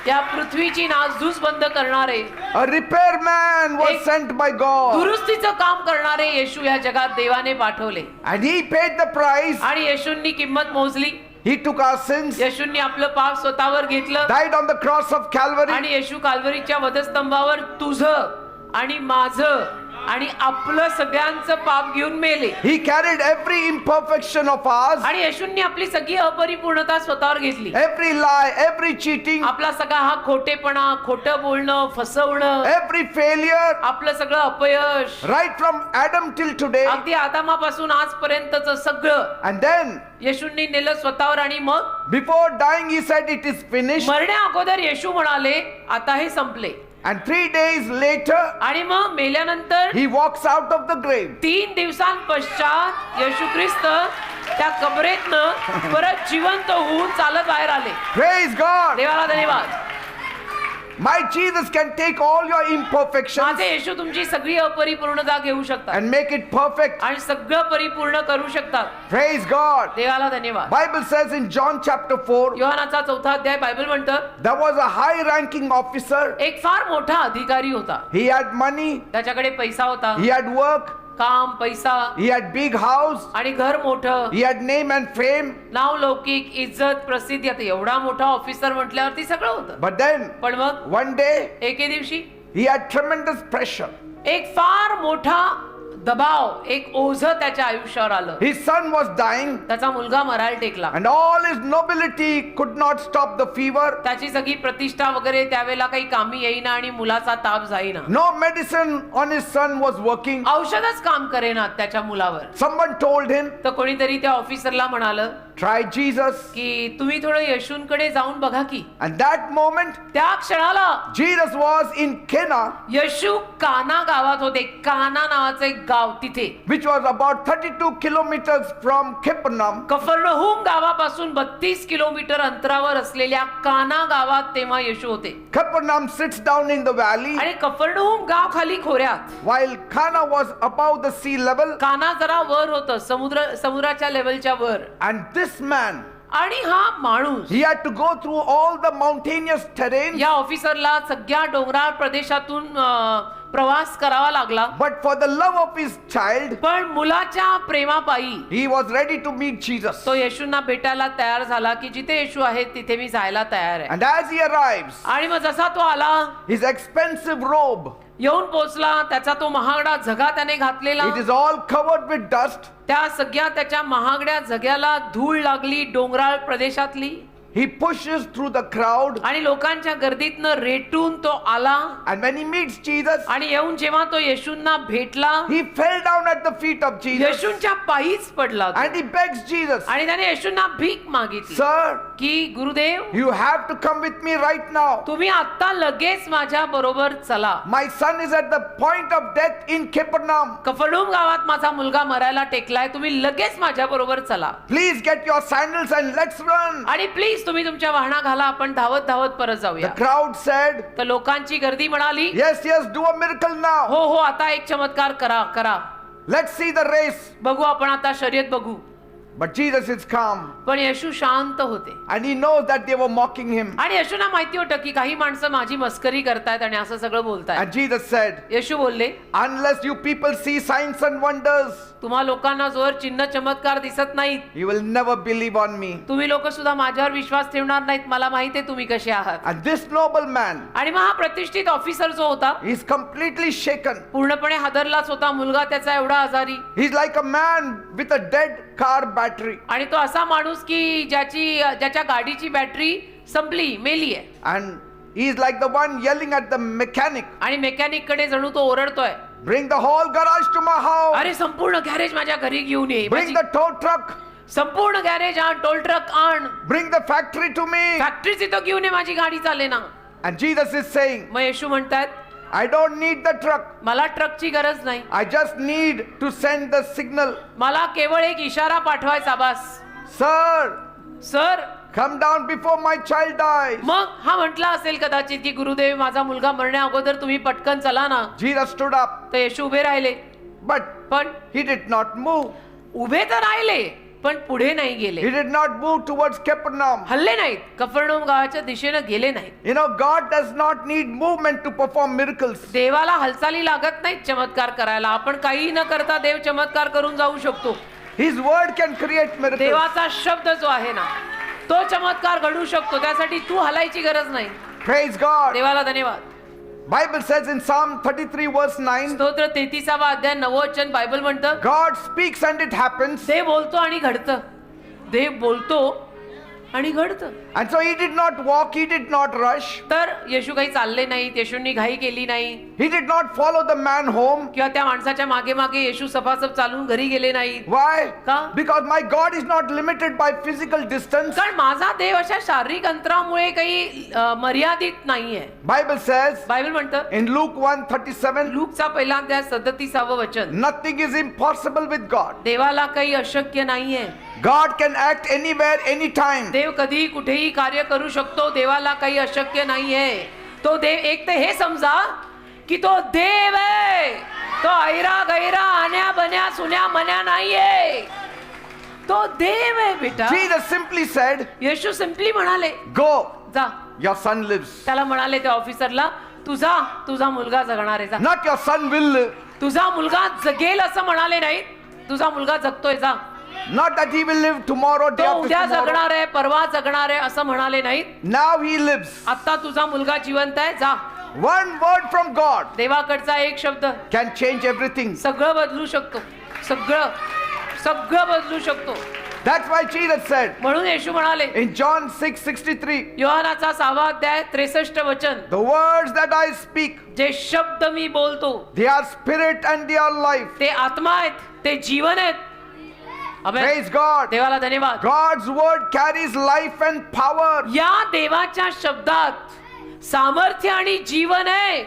या पृथ्वीची नासधूस बंद करणारे, A repair man was एक sent by God दुरुस्तीचं काम करणारे येशू या जगात देवाने पाठवले. and he paid the price. आणि येशूंनी किंमत मोजली. He took our sins, येशूंनी आपलं पाप स्वतःवर घेतलं died on the cross of Calvary. आणि येशू काल्वरीच्या वधस्तंभावर तुझं आणि माझं आणि आपलं सगळ्यांचं पाप घेऊन मेले. He carried every imperfection of ours, आणि येशूंनी आपली सगळी अपरिपूर्णता स्वतःवर घेतली. every lie, every cheating, आपला सगळा हा खोटेपणा, खोटं बोलणं, फसवणं, every failure, आपलं सगळं अपयश, right from Adam till today. अगदी आदामापासून आजपर्यंतच सगळं And then, येशूंनी नेलं स्वतःवर. आणि मग before dying, he said, "It is finished." मरण्या अगोदर येशू म्हणाले आता हे संपले. And 3 days later, आणि मग मेल्यानंतर he walks out of the grave. 3 दिवसांपश्चात येशू ख्रिस्त त्या कबरेतनं परत जिवंत होऊन चालत बाहेर आले. Praise God. देवाला धन्यवाद. My Jesus can take all your imperfections माझे येशू तुमची सगळी अपरिपूर्णता घेऊ शकतात and make it perfect. आणि सगळं परिपूर्ण करू शकतात. Praise God. देवाला धन्यवाद. Bible says in John chapter 4, योहानाचा 4था अध्याय बायबल म्हणतं there was a high ranking officer. एक फार मोठा अधिकारी होता. He had money, त्याच्याकडे पैसा होता, he had work, काम, पैसा he had big house, आणि घर मोठं, he had name and fame. नाव, लौकिक, इज्जत, प्रसिद्धी. आता एवढा मोठा ऑफिसर म्हटल्यावरती सगळं होतं. But then, पण मग one day, एके दिवशी he had tremendous pressure. एक फार मोठा दबाव, एक ओझं त्याच्या आयुष्यावर आलं. His son was dying, त्याचा मुलगा मरायला टेकला. and all his nobility could not stop the fever. त्याची सगळी प्रतिष्ठा वगैरे त्यावेळेला काही कामी येईना आणि मुलाचा ताप जाईना. No medicine on his son was working. औषधच काम करेना त्याच्या मुलावर. Someone told him, तर कोणीतरी त्या ऑफिसरला म्हणालं try Jesus. की तुम्ही थोडं येशूंकडे जाऊन बघा की. And that moment, त्या क्षणाला Jesus was in Cana, येशू काना गावात होते. काना नावाचं एक गाव तिथे, which was about 32 kilometers from Capernaum. कफरनहूम गावापासून 32 किलोमीटर अंतरावर असलेल्या काना गावात तेव्हा येशू होते. Capernaum sits down in the valley, आणि कफरनहूम गाव खाली खोऱ्यात, while Cana was above the sea level. काना जरा वर होतं, समुद्राच्या लेवलच्या वर. And this man, आणि हा माणूस, he had to go through all the mountainous terrain, या ऑफिसरला सगळ्या डोंगराळ प्रदेशातून प्रवास करावा लागला. but for the love of his child, पण मुलाच्या प्रेमापायी he was ready to meet Jesus. तो येशूंना भेटायला तयार झाला की जिथे येशू आहेत तिथे मी जायला तयार आहे. And as he arrives, आणि मग जसा तो आला, his expensive robe, येऊन पोचला, त्याचा तो महागडा झगा त्याने घातलेला, it is all covered with dust. त्या सगळ्या त्याच्या महागड्या झग्याला धूळ लागली डोंगराळ प्रदेशातली. He pushes through the crowd, आणि लोकांच्या गर्दीतनं रेटून तो आला. and when he meets Jesus, आणि येऊन जेव्हा तो येशूंना भेटला, he fell down at the feet of Jesus, येशूंच्या पायीच पडला तो. and he begs Jesus, आणि त्याने येशूंना भीक मागितली "Sir, की Gurudev, you have to come with me right now. तुम्ही आता लगेच माझ्या बरोबर चला. My son is at the point of death in Capernaum. कफरनहूम गावात माझा मुलगा मरायला टेकलाय. तुम्ही लगेच माझ्या बरोबर चला. Please get your sandals and let's run." आणि प्लीज तुम्ही तुमच्या वाहना घाला, आपण धावत धावत परत The जाऊया. crowd said, तर लोकांची गर्दी म्हणाली, "Yes, yes, do a miracle now. हो हो, आता एक चमत्कार करा करा. Let's see the race." बघू, आपण आता शर्यत बघू. But Jesus is calm, पण येशू शांत होते. and he knows that they were mocking him. आणि येशूंना माहिती होतं की काही माणसं माझी मस्करी करतायत आणि असं सगळं बोलतायत. And Jesus said, येशू बोलले, "Unless you people see signs and wonders, तुम्हा लोकांना जोर चिन्ह चमत्कार दिसत नाहीत, you will never believe on me." तुम्ही लोक सुद्धा माझ्यावर विश्वास ठेवणार नाहीत. मला माहिती आहे तुम्ही कसे आहात. And this noble man आणि मग हा प्रतिष्ठित ऑफिसर जो होता is completely shaken. पूर्णपणे हादरलाच होता. मुलगा त्याचा एवढा आजारी. He's like a man with a dead car battery. आणि तो असा माणूस की ज्याच्या गाडीची बॅटरी संपली, मेली आहे. And he's like the one yelling at the mechanic, आणि मेकॅनिक कडे जणू तो ओरडतोय, "Bring the whole garage to my house. अरे संपूर्ण गॅरेज माझ्या घरी घेऊन ये. Bring the tow truck. संपूर्ण गॅरेज आण, टोल ट्रक आण, Bring the factory to me." फॅक्टरीच इथं घेऊन ये, माझी गाडी चाले ना. And Jesus is saying, मग येशू म्हणतात, "I don't need the truck. मला ट्रकची गरज नाही. I just need to send the signal. मला केवळ एक इशारा पाठवायचा बास. Sir, sir, come down before my child dies." मग हा म्हटला असेल कदाचित की गुरुदेव, माझा मुलगा मरण्या अगोदर तुम्ही पटकन चला ना. Jesus stood up, तर येशू उभे राहिले. but पण he did not move. उभे तर राहिले, पण पुढे नाही गेले. He did not move towards Capernaum. हल्ले नाहीत, कफरनहूम गावाच्या दिशेनं गेले नाहीत. You know, God does not need movement to perform miracles. देवाला हालचाली लागत नाहीत चमत्कार करायला. आपण काही न करता देव चमत्कार करून जाऊ शकतो. His word can create miracles. देवाचा शब्द जो आहे ना, तो चमत्कार घडू शकतो. त्यासाठी तू हलायची गरज नाही. Praise God. देवाला धन्यवाद. Bible says in Psalm 33 verse 9, स्तोत्र 33वा अध्याय 9 वचन बायबल म्हणतं, God speaks and it happens. देव बोलतो आणि घडतं. देव बोलतो आणि घडतं. And so he did not walk, he did not rush, तर येशू काही चालले नाहीत, येशूंनी घाई केली नाही, he did not follow the man home. किंवा त्या माणसाच्या मागे मागे येशू सपासप चालून घरी गेले नाहीत. Why? का? Because my God is not limited by physical distance. कारण माझा देव अशा शारीरिक अंतरामुळे काही मर्यादित नाहीये. Bible says बायबल म्हणतं in Luke 1:37, लूकचा पहिला अध्याय 37व वचन, nothing is impossible with God. देवाला काही अशक्य नाहीये. God can act anywhere, anytime. देव कधी कुठेही कार्य करू शकतो. देवाला काही अशक्य नाहीये. तो देव, एक तर हे समजा की तो देव आहे, तो ऐरा गैरा आण्या बन्या सुन्या मन्या नाहीये, तो देव आहे बेटा. Jesus simply said, येशू सिंपली म्हणाले go, जा. your son lives. त्याला म्हणाले त्या ऑफिसरला, तुझा मुलगा जगणार आहे, जा. Not your son will live. तुझा मुलगा जगेल असं म्हणाले नाही, तुझा मुलगा जगतोय, जा. Not that he will live tomorrow, day तो after उद्या tomorrow. जगणार आहे, परवा जगणार आहे असं म्हणाले नाहीत. Now he lives. आता तुझा मुलगा जिवंत आहे, जा. One word from God देवाकडचा एक शब्द can change everything. सगळं बदलू शकतो. सगळं बदलू शकतो. That's why Jesus said म्हणून येशू म्हणाले in John 6:63, योहानाचा 6वा अध्याय 63 वचन, the words that I speak, जे शब्द मी बोलतो they are spirit and they are life. ते आत्मा आहेत, ते जीवन आहेत. आमेन. Praise God. देवाला धन्यवाद. God's word carries life and power. या देवाच्या शब्दात सामर्थ्य आणि जीवन आहे.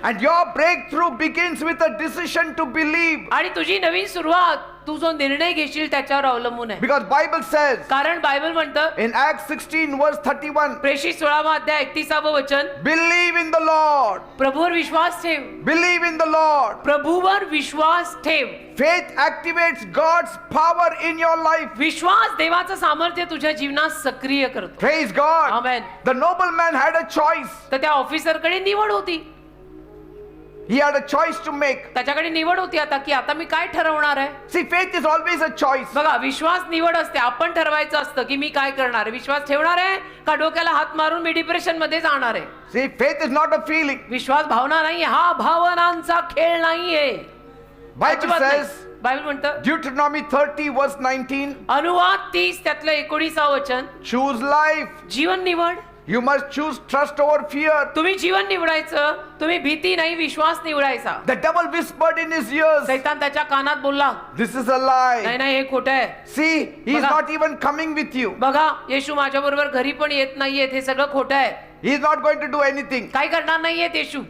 And your breakthrough begins with a decision to believe. आणि तुझी नवीन सुरुवात तू जो निर्णय घेशील त्याच्यावर अवलंबून आहे. Because Bible says कारण बायबल म्हणतं in Acts 16 verse 31, प्रेषित 16वा अध्याय 31व वचन, believe in the Lord. प्रभूवर विश्वास ठेव. Believe in the Lord. प्रभूवर विश्वास ठेव. Faith activates God's power in your life. विश्वास देवाचं सामर्थ्य तुझ्या जीवनात सक्रिय करतो. Praise God. Amen. The nobleman had a choice. तर त्या ऑफिसरकडे निवड होती. He had a choice to make. त्याच्याकडे निवड होती आता की आता मी काय ठरवणार आहे. See, faith is always a choice. बघा, विश्वास निवड असते. आपण ठरवायचं असतं की मी काय करणार आहे. विश्वास ठेवणार आहे का डोक्याला हात मारून मी डिप्रेशन मध्ये जाणार आहे. See, faith is not a feeling. विश्वास भावना नाही, हा भावनांचा खेळ नाहीये. Bible says, बायबल म्हणतं Deuteronomy 30 verse 19, अनुवाद 30 त्यातलं 19व वचन, choose life. जीवन निवड. You must choose trust over fear. तुम्ही जीवन निवडायचं. तुम्ही भीती नाही, विश्वास निवडायचा. The devil whispered in his ears, सैतान त्याच्या कानात बोलला, this is a lie. नाही हे खोटं आहे. See, he is बघा. not even coming with you. बघा, येशू माझ्या बरोबर घरी पण येत नाहीयेत, हे सगळं खोटं आहे. He is not going to do anything. काय करणार नाहीयेत येशू.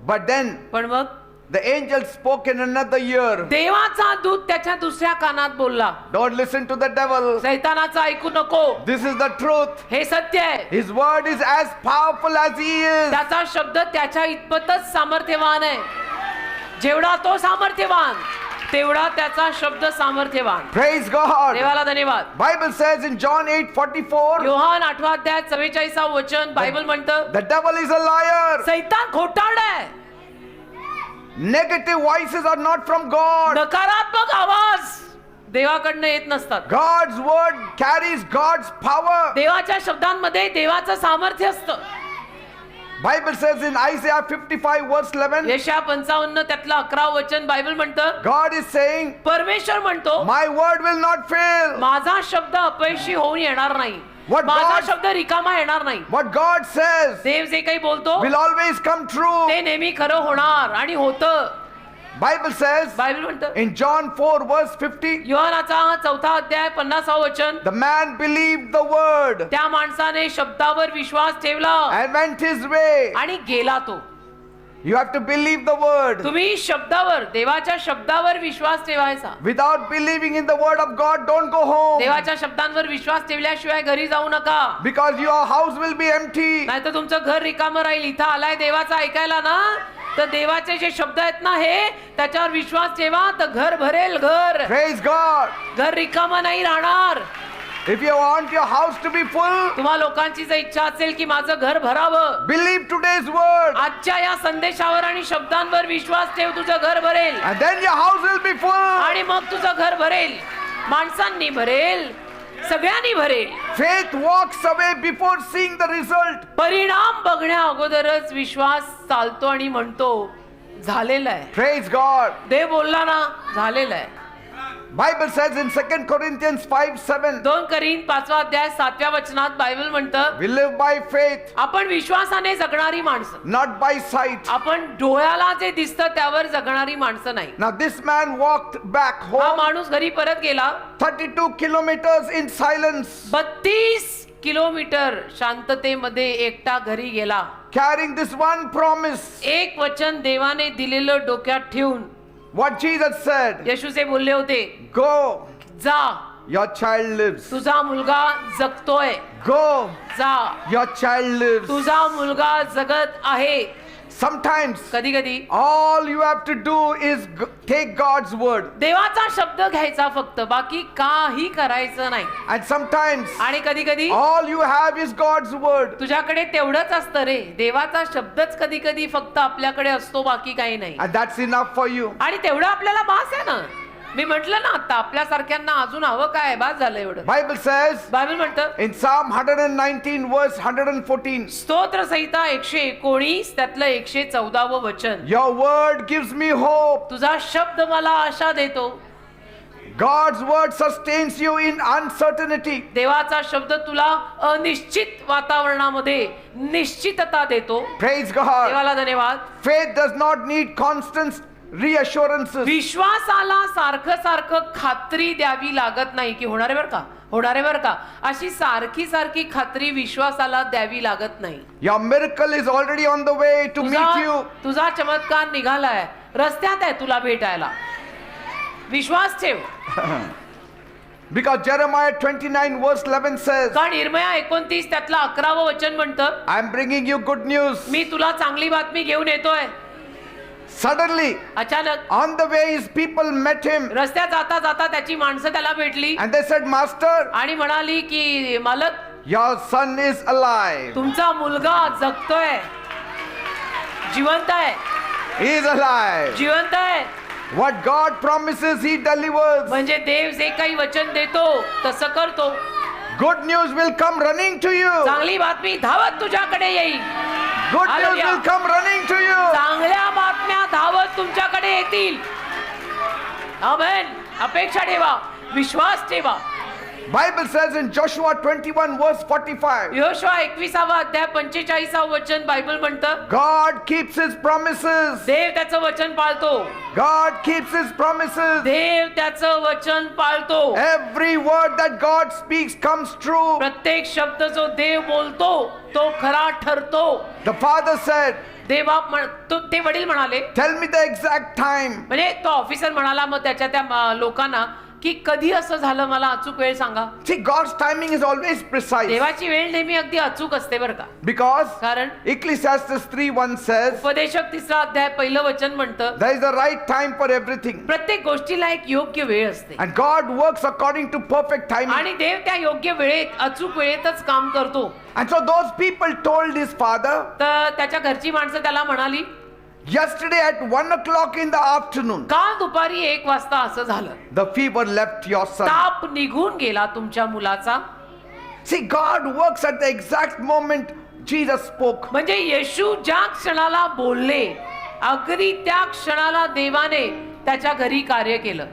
But then पण मग the angel spoke in another ear. देवाचा दूत त्याच्या दुसऱ्या कानात बोलला, Don't listen to the devil. सैतानाचं ऐकू नको, This is the truth. हे सत्य आहे. His word is as powerful as he is. त्याचा शब्द त्याच्या इतपतच सामर्थ्यवान आहे. जेवढा तो सामर्थ्यवान तेवढा त्याचा शब्द सामर्थ्यवान. Praise God. देवाला धन्यवाद. Bible says in John 8:44, Yohan 8वा अध्याय 44व वचन, बायबल म्हणतं the devil is a liar. सैतान खोटारड आहे. Negative voices are not from God. नकारात्मक आवाज देवाकडनं येत नसतात. God's word carries God's power. देवाच्या शब्दांमध्ये देवाचं सामर्थ्य असतं. Bible says in Isaiah 55 verse 11, यशया 55 त्यातलं 11व वचन, बायबल म्हणतं God is saying, परमेश्वर म्हणतो my word will not fail. माझा शब्द अपयशी होऊन येणार नाही. What माझा God- शब्द रिकामा येणार नाही. What God says देव जे काही बोलतो will always come true. ते नेहमी खरं होणार आणि होतं. Bible says बायबल म्हणतं in John 4 verse 50, योहानाचा 4 अध्याय 50व वचन, the man believed the word त्या माणसाने शब्दावर विश्वास ठेवला and went his way. आणि गेला तो. You have to believe the word. तुम्ही शब्दावर, देवाच्या शब्दावर विश्वास ठेवायचा. Without believing in the word of God, don't go home. देवाच्या शब्दांवर विश्वास ठेवल्याशिवाय घरी जाऊ नका. Because your house will be empty. नाहीतर तुमचं घर रिकामं राहील. इथं आलाय देवाचा ऐकायला ना, तर देवाचे जे शब्द आहेत ना, हे त्याच्यावर विश्वास ठेवा तर घर भरेल. घर Praise God. घर रिकामं नाही राहणार. If you want your house to be full, तुम्हा लोकांची जर इच्छा असेल की माझं घर भरावं, believe today's word. आजच्या या संदेशावर आणि शब्दांवर विश्वास ठेव, तुझं घर भरेल. And then your house will be full. आणि मग तुझं घर भरेल, माणसांनी भरेल, सगळ्यांनी भरेल. Faith walks away before seeing the result. परिणाम बघण्या अगोदरच विश्वास चालतो आणि म्हणतो झालेलं आहे. Praise God. देव बोलला ना, झालेलं आहे. Bible says in 2 Corinthians 5:7, 2 Corinth 5 अध्याय 7व्या वचनात बायबल म्हणतं, we live by faith, आपण विश्वासाने जगणारी माणसं, not by sight. आपण डोळ्याला जे दिसतं त्यावर जगणारी माणसं नाही. Now this man walked back हा home माणूस घरी परत गेला 32 kilometers in silence, 32 किलोमीटर शांततेमध्ये एकटा घरी गेला. carrying this one promise. एक वचन देवाने दिलेलं डोक्यात ठेवून What Jesus said, येशूचे बोलले होते, go, जा, your child lives. तुझा मुलगा जगतोय. Go, जा, your child lives. तुझा मुलगा जगत आहे. Sometimes कधी कधी all you have to do is take God's word. देवाचा शब्द घ्यायचा फक्त, बाकी काही करायचं नाही. And sometimes आणि कधी कधी all you have is God's word. तुझ्याकडे तेवढंच असतं रे, देवाचा शब्दच कधी कधी फक्त आपल्याकडे असतो, बाकी काही नाही. And that's enough for you. आणि तेवढं आपल्याला बास आहे ना. मी म्हटलं ना आता, आपल्यासारख्यांना अजून हवं काय, बास झालं एवढं. Bible says बायबल म्हणतं in Psalm 119 verse 114, स्तोत्र संहिता 119 त्यातलं 114 वचन, your word gives me hope. तुझा शब्द मला आशा देतो. God's word sustains you in uncertainty. देवाचा शब्द तुला अनिश्चित वातावरणामध्ये निश्चितता देतो. Praise God. देवाला धन्यवाद. Faith does not need constant reassurances. विश्वासाला सारखं सारखं खात्री द्यावी लागत नाही की होणार आहे बरं का, होणार आहे बरं का, अशी सारखी सारखी खात्री विश्वासाला द्यावी लागत नाही. Your miracle is already on the way to meet you. तुझा चमत्कार निघालाय, रस्त्यात आहे तुला भेटायला. विश्वास ठेव. Because Jeremiah 29 verse 11 says, कारण इर्मया 29 त्यातलं 11वं वचन म्हणतं, I am bringing you good news. मी तुला चांगली बातमी घेऊन येतोय. Suddenly, अचानक on the way, his people met him रस्त्यात जाता जाता त्याची माणसं त्याला भेटली and they said, Master, आणि म्हणाली की मालक, your son is alive. तुमचा मुलगा जगतोय, जिवंत आहे, He is alive. जिवंत आहे. What God promises, he delivers. म्हणजे देव जे काही वचन देतो तसं करतो. Good news will come running to you. चांगली बातमी धावत तुझ्याकडे येईल. Good news Hallelujah. will come running to you. चांगल्या बातम्या धावत तुमच्याकडे येतील. आमेन. अपेक्षा ठेवा, विश्वास ठेवा. Bible says in Joshua 21 verse 45, Yehoshua 21 अध्याय 45 वचन बायबल म्हणतं, God keeps his promises. देव त्याचं वचन पाळतो. God keeps his promises. देव त्याचं वचन पाळतो. Every word that God speaks comes true. प्रत्येक शब्द जो देव बोलतो तो खरा ठरतो. The father said, ते वडील म्हणाले, tell me the exact time. म्हणजे तो ऑफिसर म्हणाला मग त्याच्या त्या लोकांना की कधी असं झालं, मला अचूक वेळ सांगा. See, God's timing is always precise. देवाची वेळ नेहमी अगदी अचूक असते बरं का. Because कारण Ecclesiastes 3:1 says, उपदेशक 3 अध्याय 1 वचन म्हणतं, there is a right time for everything. प्रत्येक गोष्टीला एक योग्य वेळ असते And God works according to perfect timing. आणि देव त्या योग्य वेळेत अचूक वेळेतच काम करतो. And so those people told his father, तर त्याच्या घरची माणसं त्याला म्हणाली, yesterday at 1 o'clock in the afternoon, काल दुपारी 1 वाजता असं झालं, the fever left your son. ताप निघून गेला तुमच्या मुलाचा. See, God works at the exact moment Jesus spoke. म्हणजे येशू ज्या क्षणाला बोलले, अगदी त्या क्षणाला देवाने त्याच्या घरी कार्य केलं.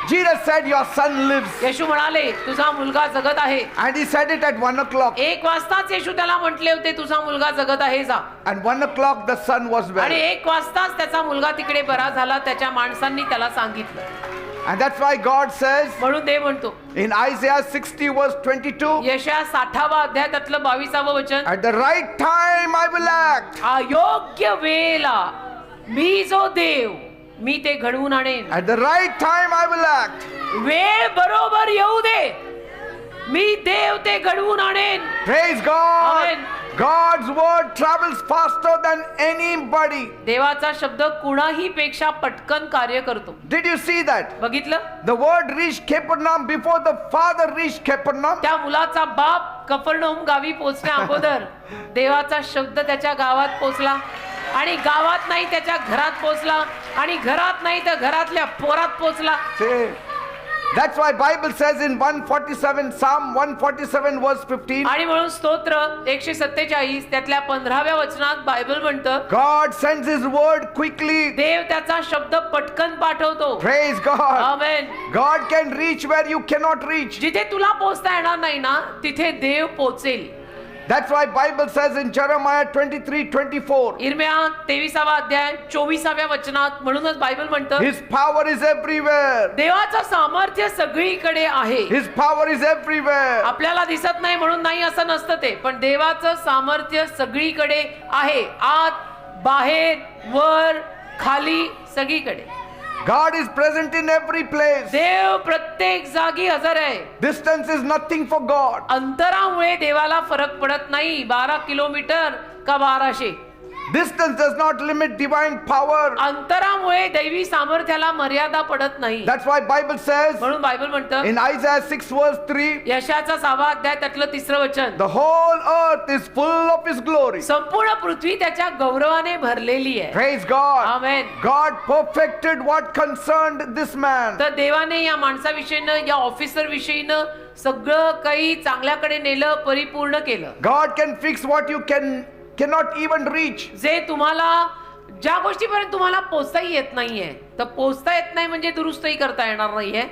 Jesus said, your son lives. येशू म्हणाले, तुझा मुलगा जगत आहे. And he said it at 1 o'clock. 1 वाजताच येशू त्याला म्हटले होते, तुझा मुलगा जगत आहे, जा. And 1 o'clock the son was आणि well. 1 वाजताच त्याचा मुलगा तिकडे बरा झाला. त्याच्या माणसांनी त्याला सांगितलं. And that's why God says म्हणून देव म्हणतो in Isaiah 60 verse 22, यशाया 60 अध्याय त्यातलं 22 वचन, at the right time I will act. अयोग्य वेळेला मी जो देव, मी ते घडवून आणेन. At the right time I will act. वेळ बरोबर येऊ दे, मी देव ते घडवून आणेन. Praise God. Amen. God's word travels faster than anybody. देवाचा शब्द कुणाही पेक्षा पटकन कार्य करतो. Did you see that? बघितलं? The word reached Capernaum before the father reached Capernaum. त्या मुलाचा बाप कफरनहूम गावी पोहोचण्या अगोदर देवाचा शब्द त्याच्या गावात पोहोचला आणि गावात नाही त्याच्या घरात पोहोचला आणि घरात नाही तर घरातल्या पोरात पोहोचला. Say, That's why Bible says in 147, Psalm 147 verse 15, आणि म्हणून स्तोत्र 147 त्यातल्या 15व्या वचनात बायबल म्हणतं, God sends his word quickly. देव त्याचा शब्द पटकन पाठवतो. Praise God. Amen. God can reach where you cannot reach. जिथे तुला पोहोचता येणार नाही ना तिथे देव पोहोचेल. That's why Bible says in Jeremiah 23:24, इर्म्या 23वा अध्याय 24व्या वचनात म्हणूनच बायबल म्हणतं, his power is everywhere. देवाचं सामर्थ्य सगळीकडे आहे. His power is everywhere. आपल्याला दिसत नाही म्हणून नाही असं नसतं ते, पण देवाचं सामर्थ्य सगळीकडे आहे. आत, बाहेर, वर, खाली, सगळीकडे. God is present in every place. देव प्रत्येक जागी हजर आहे. Distance is nothing for God. अंतरामुळे देवाला फरक पडत नाही. 12 किलोमीटर का 1200. Distance does not limit divine power. अंतरामुळे दैवी सामर्थ्याला मर्यादा पडत नाही. That's why Bible says म्हणून बायबल म्हणतं in Isaiah 6 verse 3, यशाचा 6वा अध्याय त्यातलं 3रं वचन, the whole earth is full of his glory. संपूर्ण पृथ्वी त्याच्या गौरवाने भरलेली आहे. Praise God. Amen. God perfected what concerned this man. तर देवाने या माणसाविषयीनं, या ऑफिसर विषयीनं सगळं काही चांगल्याकडे नेलं, परिपूर्ण केलं. God can fix what you cannot even reach. जे तुम्हाला, ज्या गोष्टीपर्यंत तुम्हाला पोचताही येत नाहीये, तर पोचता येत नाही म्हणजे दुरुस्तही करता येणार नाहीये,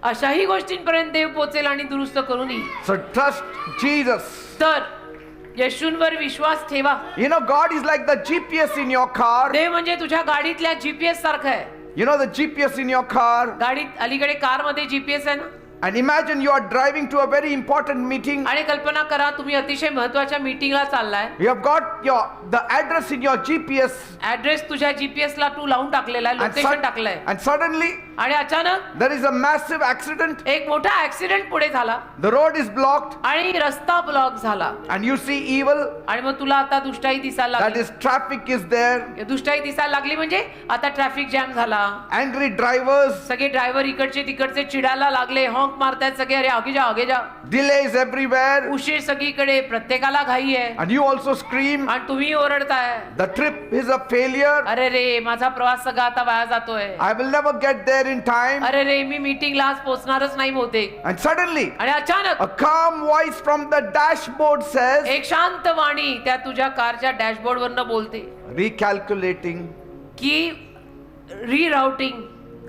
अशाही गोष्टींपर्यंत देव पोचेल आणि दुरुस्त करून येईल. So trust Jesus. तर येशूंवर विश्वास ठेवा. You know, God is like the GPS in your car. देव म्हणजे तुझ्या गाडीतल्या जीपीएस सारखं आहे. You know the GPS in your car. गाडीत अलीकडे कार मध्ये जीपीएस आहे ना. And imagine you are driving to a very important meeting. आणि कल्पना करा तुम्ही अतिशय महत्वाच्या मीटिंगला चाललाय. You have got the address in your GPS. Address तुझ्या जीपीएस ला तू लावून टाकलेला आहे, लोकेशन टाकलंय, and suddenly आणि अचानक there is a massive accident. एक मोठा ऍक्सिडेंट पुढे झाला The road is blocked आणि रस्ता ब्लॉक झाला. and you see evil. आणि मग तुला आता दुष्टाई दिसायला That लागली. is, traffic is there. दुष्टाई दिसायला लागली म्हणजे आता ट्रॅफिक जॅम झाला. Angry drivers. सगळे ड्रायव्हर इकडचे तिकडचे चिडायला लागले, हॉर्न मारतायत सगळे, अरे आगे जा आगे जा. Delays everywhere. उशीर सगळीकडे, प्रत्येकाला घाई आहे. And you also scream. आणि तुम्ही ओरडताय, The trip is a failure. अरे रे माझा प्रवास सगळा आता वाया जातोय. I will never get there in time. अरे रे मी मीटिंगला आज पोहोचणारच नाही बहुतेक. And suddenly आणि अचानक a calm voice from the dashboard says, एक शांत वाणी त्या तुझ्या कारच्या डॅशबोर्ड वरनं बोलते recalculating, की रिराउटिंग,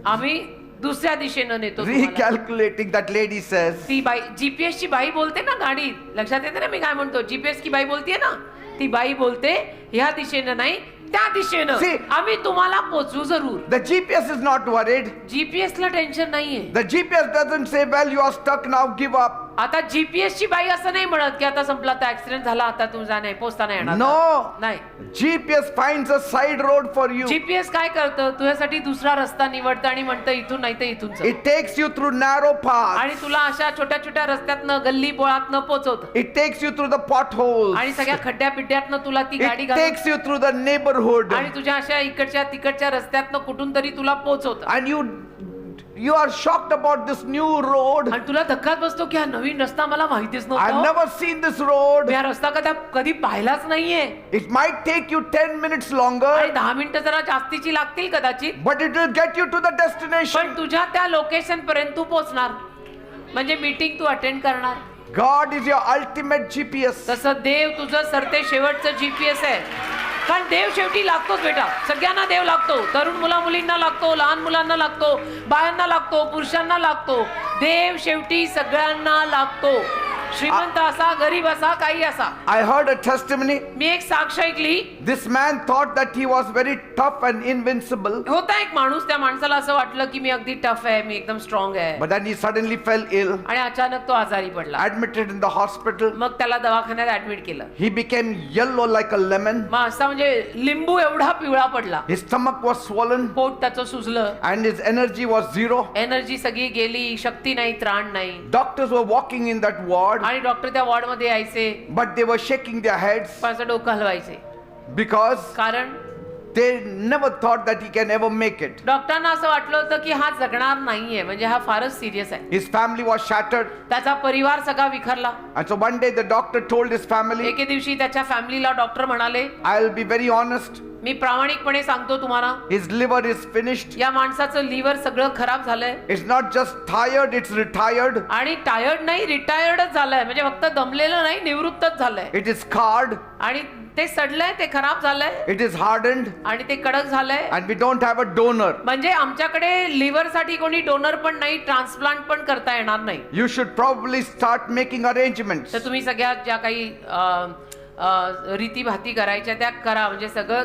आम्ही दुसऱ्या दिशेनं नेतो तुम्हाला. recalculating, that lady says. ती बाई, जीपीएस ची बाई बोलते ना गाडीत, लक्षात येते ना मी काय म्हणतो. जीपीएस की बाई बोलते ना, ती बाई बोलते ह्या दिशेनं नाही त्या दिशेनं See, आम्ही तुम्हाला पोचवू जरूर. The GPS is not worried. GPS ला टेन्शन नाहीये. The GPS doesn't say, well, you are stuck now, give up. आता जीपीएस ची बाई असं नाही म्हणत की आता संपला, आता ऍक्सिडेंट झाला, आता तुझा नाही पोचता नाही येणार. No. नाही. GPS finds a side road for you. GPS काय करतं, तुझ्यासाठी दुसरा रस्ता निवडतं आणि म्हणतं इथून नाही तर इथून चल. It takes you through narrow आणि paths. तुला अशा छोट्या छोट्या रस्त्यातनं, गल्ली बोळातनं पोचवतं. It takes you through the potholes. आणि सगळ्या खड्ड्या पिड्ड्यातनं तुला ती गाडी It घालून, takes you through the neighborhood. आणि तुझ्या अशा इकडच्या तिकडच्या रस्त्यातनं कुठून तरी तुला पोचवतं. And you are shocked about this new road. आणि तुला धक्काच बसतो की हा नवीन रस्ता मला माहितीच I've नव्हता. never seen this road. मी हा रस्ता कधी पाहिलाच नाहीये. It might take you 10 minutes longer, आणि 10 मिनिटं जरा जास्तीची लागतील कदाचित, but it will get you to the destination. पण तुझ्या त्या लोकेशन पर्यंत तू पोहोचणार, म्हणजे मीटिंग तू अटेंड करणार. God is your ultimate GPS. तसं देव तुझं सरते शेवटचं जीपीएस आहे. कारण देव शेवटी लागतोच बेटा, सगळ्यांना देव लागतो. तरुण मुलींना लागतो, लहान मुलांना लागतो, बायांना लागतो, पुरुषांना लागतो. देव शेवटी सगळ्यांना लागतो. श्रीमंत असा, गरीब असा, काही असा. I heard a testimony. मी एक साक्ष ऐकली. This man thought that he was very tough and invincible. होता एक माणूस, त्या माणसाला असं वाटलं की मी अगदी टफ आहे, मी एकदम स्ट्रॉंग आहे. But then he suddenly fell ill, आणि अचानक तो आजारी पडला. admitted in the hospital. मग त्याला दवाखान्यात ऍडमिट केलं. He became yellow like a lemon. मग असा म्हणजे लिंबू एवढा पिवळा पडला. His stomach was swollen पोट त्याचं सुजलं. and his energy was zero. Energy सगळी गेली, शक्ती नाही, त्राण नाही. Doctors were walking in that ward, आणि डॉक्टर त्या वॉर्ड मध्ये यायचे, but they were shaking their heads पण असं डोकं हलवायचे. because कारण they never thought that he can ever make it. डॉक्टरांना असं वाटलं होतं की हा जगणार नाहीये, म्हणजे हा फारच सिरियस आहे. His family was shattered, त्याचा परिवार सगळा विखरला. and so one day the doctor told his family, एके दिवशी त्याच्या फॅमिलीला डॉक्टर म्हणाले, I'll be very honest, मी प्रामाणिकपणे सांगतो तुम्हाला, His liver is finished. या माणसाचं लिव्हर सगळं खराब झालंय. It's not just tired, it's retired. आणि टायर्ड नाही, रिटायर्डच झालंय. म्हणजे फक्त दमलेलं नाही, निवृत्तच झालंय. It is scarred. आणि ते सडलंय, ते खराब झालंय, It is hardened. आणि ते कडक झालंय. And we don't have a donor. म्हणजे आमच्याकडे लिव्हर साठी कोणी डोनर पण नाही, ट्रान्सप्लांट पण करता येणार नाही. You should probably start making arrangements. तर तुम्ही सगळ्या ज्या काही रीतीभाती करायच्या त्या करा. म्हणजे सगळं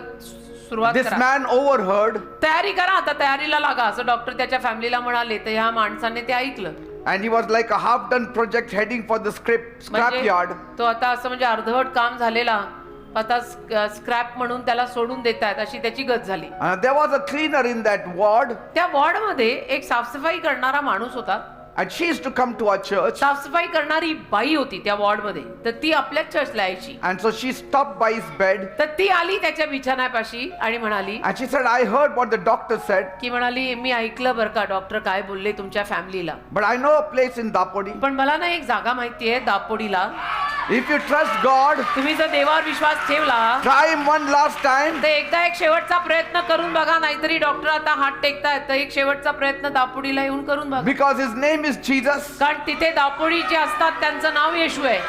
सुरुवात This करा. man overheard तयारी करा, आता तयारीला लागा, असं डॉक्टर त्याच्या फॅमिलीला म्हणाले. तर ह्या माणसाने ते ऐकलं. and he was like a half done project heading for the scrap म्हणजे yard. तो आता असं म्हणजे अर्धवट काम झालेला, आता स्क्रॅप म्हणून त्याला सोडून देतायत अशी त्याची गत झाली. There was a cleaner in that ward त्या वॉर्ड मध्ये एक साफसफाई करणारा माणूस होता. and she used to come to our church. साफसफाई करणारी बाई होती त्या वॉर्ड मध्ये. तर ती आपल्या चर्चला यायची. And so she stopped by his bed तर ती आली त्याच्या बिछाण्यापाशी आणि म्हणाली and she said, I heard what the doctor said, की म्हणाली, मी ऐकलं बरं का डॉक्टर काय बोलले तुमच्या फॅमिलीला, but I know a place in Dapodi. पण मला ना एक जागा माहितीये दापोडीला. If you trust God, तुम्ही जर देवावर विश्वास ठेवला try him one last time. तर एकदा एक शेवटचा प्रयत्न करून बघा. नाहीतरी डॉक्टर आता हात टेकतायत, तर एक शेवटचा प्रयत्न दापोडीला येऊन करून बघा. Because his name is Jesus. कारण तिथे दापोडी जे असतात त्यांचं नाव येशू आहे.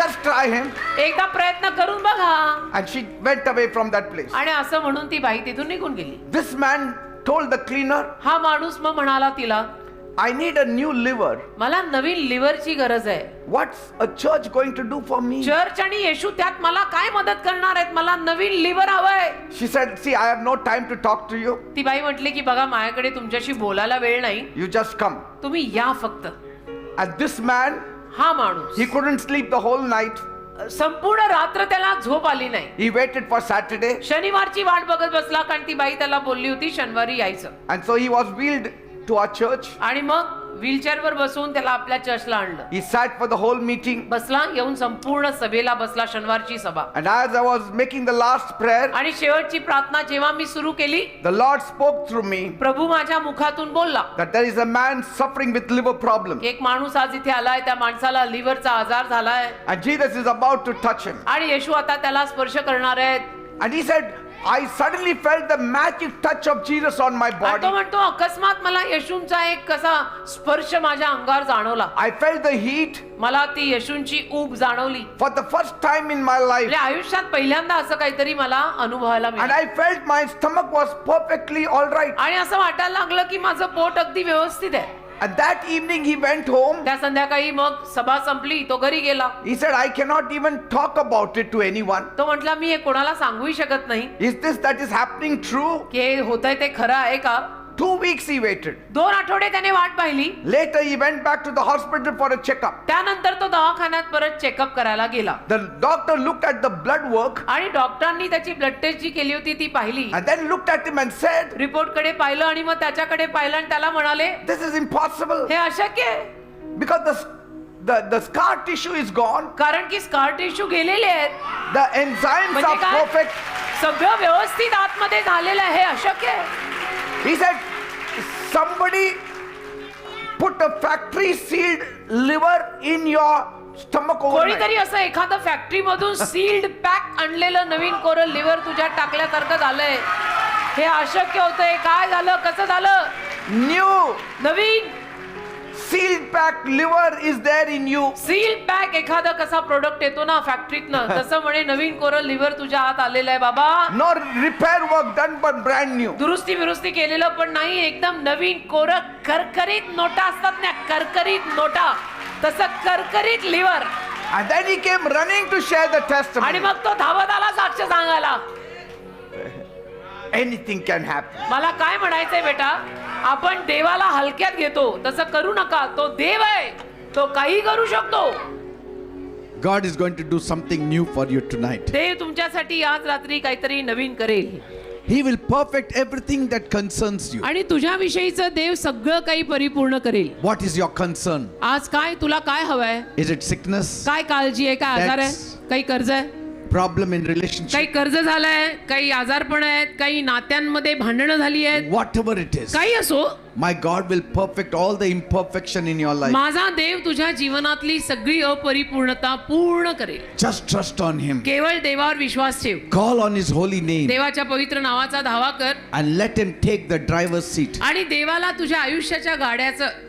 Just try him. एकदा प्रयत्न करून बघा. And she went away from that place. आणि असं म्हणून ती बाई तिथून निघून गेली. This man told the cleaner, हा माणूस मग म्हणाला तिला, I need a new liver. मला नवीन लिव्हरची गरज आहे. What's a church going to do for me? Church आणि येशू त्यात मला काय मदत करणार आहेत? मला नवीन लिव्हर हवंय. She said, see, I have no time to talk to you. ती बाई म्हटली की बघा माझ्याकडे तुमच्याशी बोलायला वेळ नाही, You just come. तुम्ही या फक्त. And this man, हा माणूस he couldn't sleep the whole night. संपूर्ण रात्र त्याला झोप आली नाही. He waited for Saturday. शनिवारची वाट बघत बसला, कारण ती बाई त्याला बोलली होती शनिवारी यायचं. And so he was wheeled to our church. आणि मग व्हीलचेअर वर बसवून त्याला आपल्या चर्चला आणलं. He sat for the whole meeting. बसला, येऊन संपूर्ण सभेला बसला, शनिवारची सभा. And as I was making the last prayer, आणि शेवटची प्रार्थना जेव्हा मी सुरू केली, the Lord spoke through me प्रभू माझ्या मुखातून बोलला that there is a man suffering with liver problem. की एक माणूस आज इथे आलाय, त्या माणसाला लिव्हरचा आजार झालाय And Jesus is about to touch him. आणि येशू आता त्याला स्पर्श करणार आहेत. And he said, I suddenly felt the magic touch of Jesus on my आणि तो body. म्हणतो, अकस्मात मला येशूंचा एक कसा स्पर्श माझ्या अंगावर जाणवला. I felt the heat मला ती येशूंची ऊब जाणवली. for the first time in my life. म्हणजे आयुष्यात पहिल्यांदा असं काहीतरी मला अनुभवायला And मिळालं. I felt my stomach was perfectly all right. आणि असं वाटायला लागलं की माझं पोट अगदी व्यवस्थित आहे. And that evening he went home. त्या संध्याकाळी मग सभा संपली, तो घरी गेला. He said, I cannot even talk about it to anyone. तो म्हटला, मी हे कोणाला सांगूही शकत नाही Is this that is happening true? की हे होतंय ते खरं आहे का. 2 weeks he waited. 2 आठवडे त्याने वाट पाहिली. Later he went back to the hospital for a checkup. त्यानंतर तो दवाखान्यात परत चेकअप करायला गेला. The doctor looked at the blood work आणि डॉक्टरांनी त्याची ब्लड टेस्ट जी केली होती ती पाहिली. and then looked at him and said, report कडे पाहिलं आणि मग त्याच्याकडे पाहिलं आणि त्याला म्हणाले, this is impossible हे अशक्य आहे. because the scar tissue is gone. कारण की स्कार टिश्यू गेलेले आहेत. The enzymes म्हणजे are काय? perfect. सगळं व्यवस्थित आतमध्ये झालेलं आहे, हे अशक्य आहे. He said, somebody put a factory sealed liver in your stomach overnight. कोणीतरी असं एखादं फॅक्टरी मधून सील्ड पॅक आणलेलं नवीन कोरल लिव्हर तुझ्या टाकल्यासारखं झालंय. हे अशक्य होतंय. काय झालं, कसं झालं? New Naveen sealed packed liver is there in you. Seal pack एखादा कसा प्रोडक्ट येतो ना फॅक्टरीतनं, तसं म्हणे नवीन कोरल लिव्हर तुझ्या आत आलेलं आहे बाबा. No repair work done but brand new. दुरुस्ती विरुस्ती केलेलं पण नाही, एकदम नवीन कोरं करकरीत नोटा असतात ना, करकरीत नोटा, तसं करकरीत liver. And then he came running to share the आणि testimony. मग तो धावत आला साक्ष सांगायला. Anything can happen. मला काय म्हणायचंय बेटा, आपण देवाला हलक्यात घेतो, तसं करू नका. तो देव आहे, तो काही करू शकतो. God is going to do something new for you tonight. देव तुमच्यासाठी आज रात्री काहीतरी नवीन करेल. He will perfect everything that concerns you. आणि तुझ्याविषयीचं देव सगळं काही परिपूर्ण करेल. What is your concern? आज काय तुला काय हवंय? Is it sickness? काय काळजी आहे, काय आजार आहे, Debts. काही कर्ज आहे, problem in relationship, काही कर्ज झालंय, काही आजारपण आहेत, काही नात्यांमध्ये भांडणं झाली आहेत, whatever it is, काही असो, my God will perfect all the imperfection in your life. माझा देव तुझ्या जीवनातली सगळी अपरिपूर्णता पूर्ण करेल. Just trust on Him. केवळ देवावर विश्वास ठेव. Call on His holy name देवाच्या पवित्र नावाचा धावा कर and let Him take the driver's seat आणि देवाला तुझ्या आयुष्याच्या गाड्याचं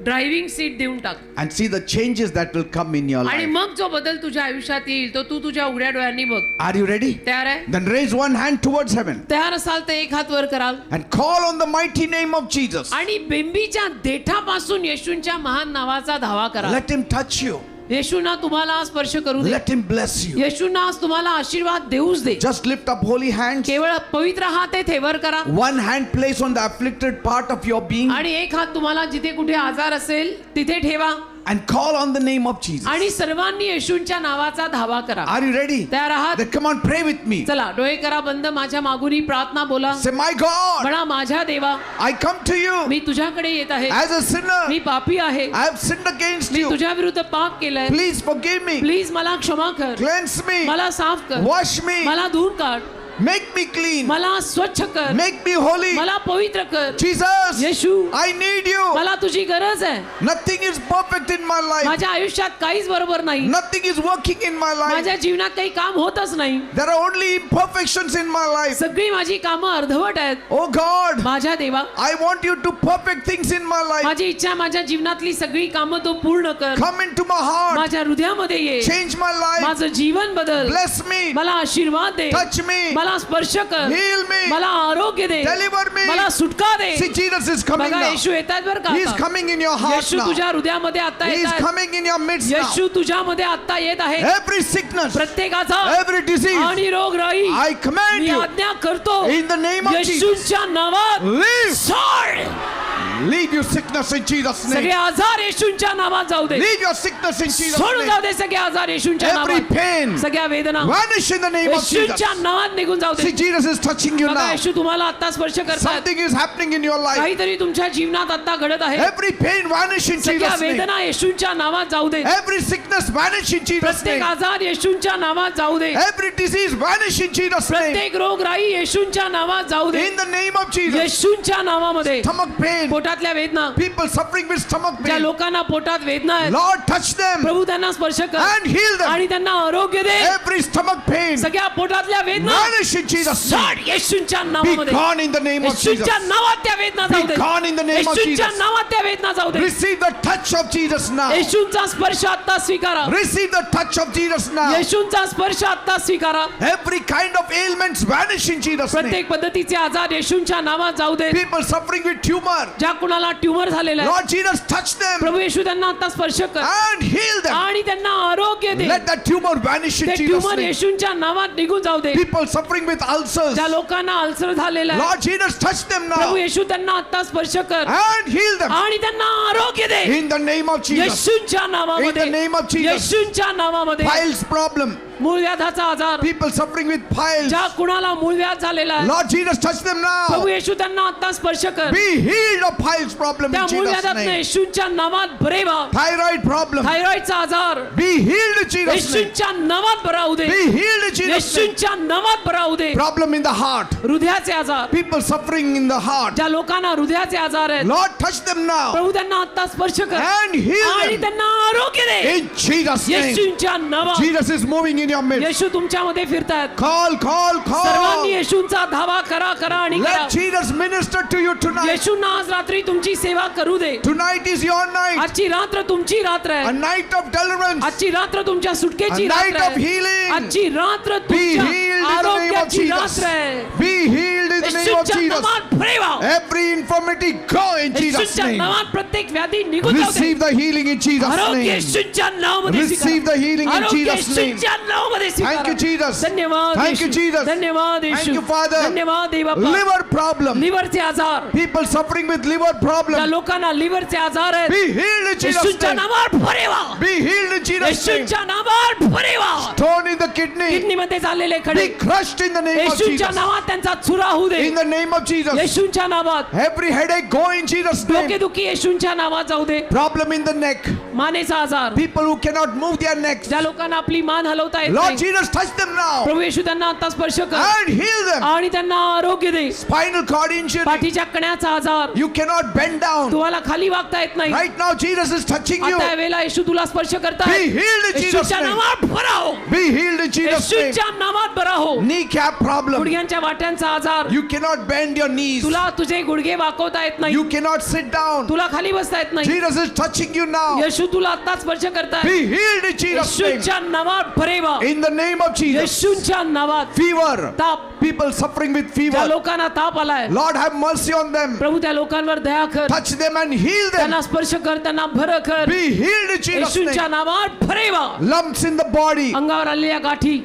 ड्रायव्हिंग सीट देऊन टाक. and see the changes that will come in your आणि life. मग जो बदल तुझ्या आयुष्यात येईल तो तू तुझ्या उघड्या डोळ्यांनी बघ. Are you ready? तयार आहे? Then raise one hand towards heaven तयार असाल तर एक हात वर कराल and call on the mighty name of Jesus. आणि बेंबीच्या देठापासून येशूंच्या महान नावाचा धावा करा. Let Him touch you. येशूंना तुम्हाला स्पर्श करू दे. Let Him bless you. येशूंना आज तुम्हाला आशीर्वाद देऊच दे. Just lift up holy hands. केवळ पवित्र हात आहे ते वर करा One hand place on the afflicted part of your being आणि एक हात तुम्हाला जिथे कुठे आजार असेल तिथे ठेवा and call on the name of Jesus. आणि सर्वांनी येशूंच्या नावाचा धावा करा. Are you ready? तयार आहात? Then come on, pray with me. चला डोळे करा बंद. माझ्या मागून प्रार्थना बोला. Say, my God, म्हणा माझ्या देवा I come to you मी तुझ्याकडे येत आहे. as a sinner. मी पापी आहे. I have sinned against me you. तुझ्या विरुद्ध पाप केलंय. Please forgive me. प्लीज मला क्षमा कर. Cleanse me. मला साफ कर. Wash me. मला धुवून काढ. Make me clean. मला स्वच्छ कर. Make me holy. मला पवित्र कर. Jesus, Yeshu I need you. मला तुझी गरज आहे. Nothing is perfect in my life. माझ्या आयुष्यात काहीच बरोबर नाही. Nothing is working in my life. माझ्या जीवनात काही काम होतच नाही. There are only imperfections in my life. सगळी माझी कामं अर्धवट आहेत. Oh God, माझ्या देवा I want you to perfect things in my life. माझी इच्छा माझ्या जीवनातली सगळी कामं तो पूर्ण कर. Come into my heart. माझ्या हृदयामध्ये ये. Change my life. माझं जीवन बदल. Bless me. मला आशीर्वाद दे. Touch me. मला स्पर्श कर. Heal me. मला आरोग्य दे. Deliver me. मला सुटका दे. See, Jesus is coming बघा now. येशू येतात बरं का He is आता. coming in your heart Yeshu now. तुझ्या हृदयामध्ये आता He येत is आहे. coming in your midst now. येशू तुझ्यामध्ये आता येत आहे. Every sickness, प्रत्येकाचा every disease, आणि रोगराई I command मी you आज्ञा करतो in the name of Jesus. येशूच्या नावात Leave. सोड. Leave your sickness in Jesus' सगळे name. आजार येशूच्या नावात जाऊ दे. Leave your sickness in Jesus' सोडून name. जाऊ दे सगळे आजार येशूच्या Every नावात. pain सगळ्या वेदना vanish in the name of Jesus. येशूच्या नावात निघून जाऊ See, they. Jesus is touching you बघा now. येशू तुम्हाला आता स्पर्श करतात. Something is happening in your life. काहीतरी तुमच्या जीवनात आता घडत आहे. Every pain vanish in सगळ्या Jesus' name. वेदना येशूच्या नावात जाऊ दे. Every sickness vanish in Jesus' प्रत्येक name. आजार येशूच्या नावात जाऊ दे. Every disease vanish in Jesus' name. प्रत्येक रोगराई येशूच्या नावात जाऊ दे. In the name of Jesus. येशूच्या नावामध्ये. Stomach pain. पोटातल्या वेदना People suffering with stomach ज्या pain. लोकांना पोटात वेदना आहेत Lord, touch them प्रभू त्यांना स्पर्श कर and heal them. आणि त्यांना आरोग्य दे. Every stomach pain सगळ्या पोटातल्या वेदना vanish in Jesus' name. सोड येशूच्या Be नावामध्ये. gone in the name of Jesus. येशूच्या नावात त्या वेदना जाऊ Be they. gone in the name of येशूच्या Jesus. नावात त्या वेदना जाऊ दे. Receive the touch of Jesus now. येशूंचा स्पर्श आता स्वीकारा. Receive the touch of Jesus now. येशूंचा स्पर्श आता स्वीकारा. Every kind of ailments vanish in Jesus' name. प्रत्येक पद्धतीचे आजार येशूंच्या नावात जाऊ दे. People suffering with tumor. ज्या कुणाला ट्यूमर झालेला आहे Lord Jesus, touch them प्रभू येशू त्यांना आता स्पर्श कर and heal them. आणि त्यांना आरोग्य दे. Let that tumor vanish in ते Jesus' ट्यूमर name. येशूंच्या नावात निघून जाऊ दे. People suffering with ulcers. ज्या लोकांना अल्सर झालेला आहे Lord Jesus, touch them now प्रभू येशू त्यांना आता स्पर्श कर and heal them आणि त्यांना आरोग्य दे. in the name of Jesus. येशूंच्या In नावामध्ये. the name of Jesus. येशूंच्या नावामध्ये. Piles problem. मूळव्याधाचा आजार People suffering with piles. ज्या कुणाला मूळव्याध झालेला आहे Lord Jesus, touch them प्रभू now. येशू त्यांना आता स्पर्श कर. Be healed of piles problem त्या in Jesus' मूळव्याधात name. येशूंच्या नावात बरे व्हा. Thyroid problem. थायरॉइडचा आजार Be healed in Jesus' name. येशूंच्या नावात बरा होऊ दे. Be healed in Jesus' name. येशूंच्या नावात बरा होऊ दे. Problem in the heart. हृदयाचे आजार People suffering in the heart. ज्या लोकांना हृदयाचे आजार आहेत Lord, touch them now प्रभू त्यांना आता स्पर्श कर and heal आणि them त्यांना आरोग्य दे. in Jesus' name. येशूंच्या नावात. Jesus is moving in your midst. येशू तुमच्यामध्ये फिरतायत. Call, call, सर्वांनी call. येशूंचा धावा करा करा आणि करा. Let Jesus minister to you tonight. येशूंना आज रात्री तुमची सेवा करू दे. Tonight is your night. आजची रात्र तुमची रात्र A आहे. night of deliverance. आजची रात्र तुमच्या सुटकेची A night रात्र of आहे. healing. आजची रात्र Be तुमच्या healed in the name of आरोग्याची Jesus. रात्र आहे. Be healed in the name of येशूच्या Jesus. नावात बरे व्हा. Every infirmity go in Jesus' येशूच्या name. नावात प्रत्येक व्याधी निघून जाऊ दे. Receive the healing in Jesus' आरोग्य name. येशूच्या नावामध्ये Receive स्वीकारा. the healing in आरोग्य Jesus' name. येशूच्या नावामध्ये स्वीकारा. Thank you, Jesus. धन्यवाद Thank you, येशू. Jesus. धन्यवाद Thank येशू. you, Father. धन्यवाद देवा. Liver problem. लिव्हरचे आजार People suffering with liver ज्या problem. लोकांना लिव्हरचे आजार आहेत Be healed in Jesus' येशूच्या name. नावात बरे व्हा. Be healed in Jesus' name. येशूच्या नावात बरे व्हा. Stone in the kidney. किडनीमध्ये झालेले खडे Be crushed in the name of येशूच्या Jesus. नावात त्यांचा चुरा होऊ दे. In the name of Jesus. येशूच्या नावात. Every headache go in Jesus' name. डोकेदुखी येशूच्या नावात जाऊ दे. Problem in the neck. मानेचा आजार, people who cannot move their necks. ज्या लोकांना आपली मान हलवता येत Lord नाही, Jesus, touch them now प्रभू येशू त्यांना आता स्पर्श कर and heal them. आणि त्यांना आरोग्य दे. Spinal cord injury, पाठीच्या कण्याचा आजार, you cannot bend down. तुम्हाला खाली वागता येत नाही, Right now, Jesus is touching you. आता या वेळेला येशू तुला स्पर्श करतात. Be healed in Jesus' येशूच्या name. नावात बरा हो, Be healed in Jesus' name. येशूच्या नावात बरा हो. Kneecap problem. गुडघ्यांच्या वाट्यांचा आजार, You cannot bend your knees. तुला तुझे गुडघे वाकवता येत नाही, You cannot sit down. तुला खाली बसता येत नाही, Jesus is touching you now. येशू तुला आता स्पर्श करताय. Be healed in Jesus' name. येशूच्या नावात बरे व्हा. In the name of Jesus. येशूच्या नावात Fever. ताप, People suffering with ज्या fever. लोकांना ताप आलाय, Lord, have mercy on them. प्रभू त्या लोकांवर दया कर, Touch them and heal them. त्यांना स्पर्श कर, त्यांना भर कर. Be healed in Jesus' येशूच्या name. नावात भरे व्हा. Lumps in the body अंगावर आलेल्या गाठी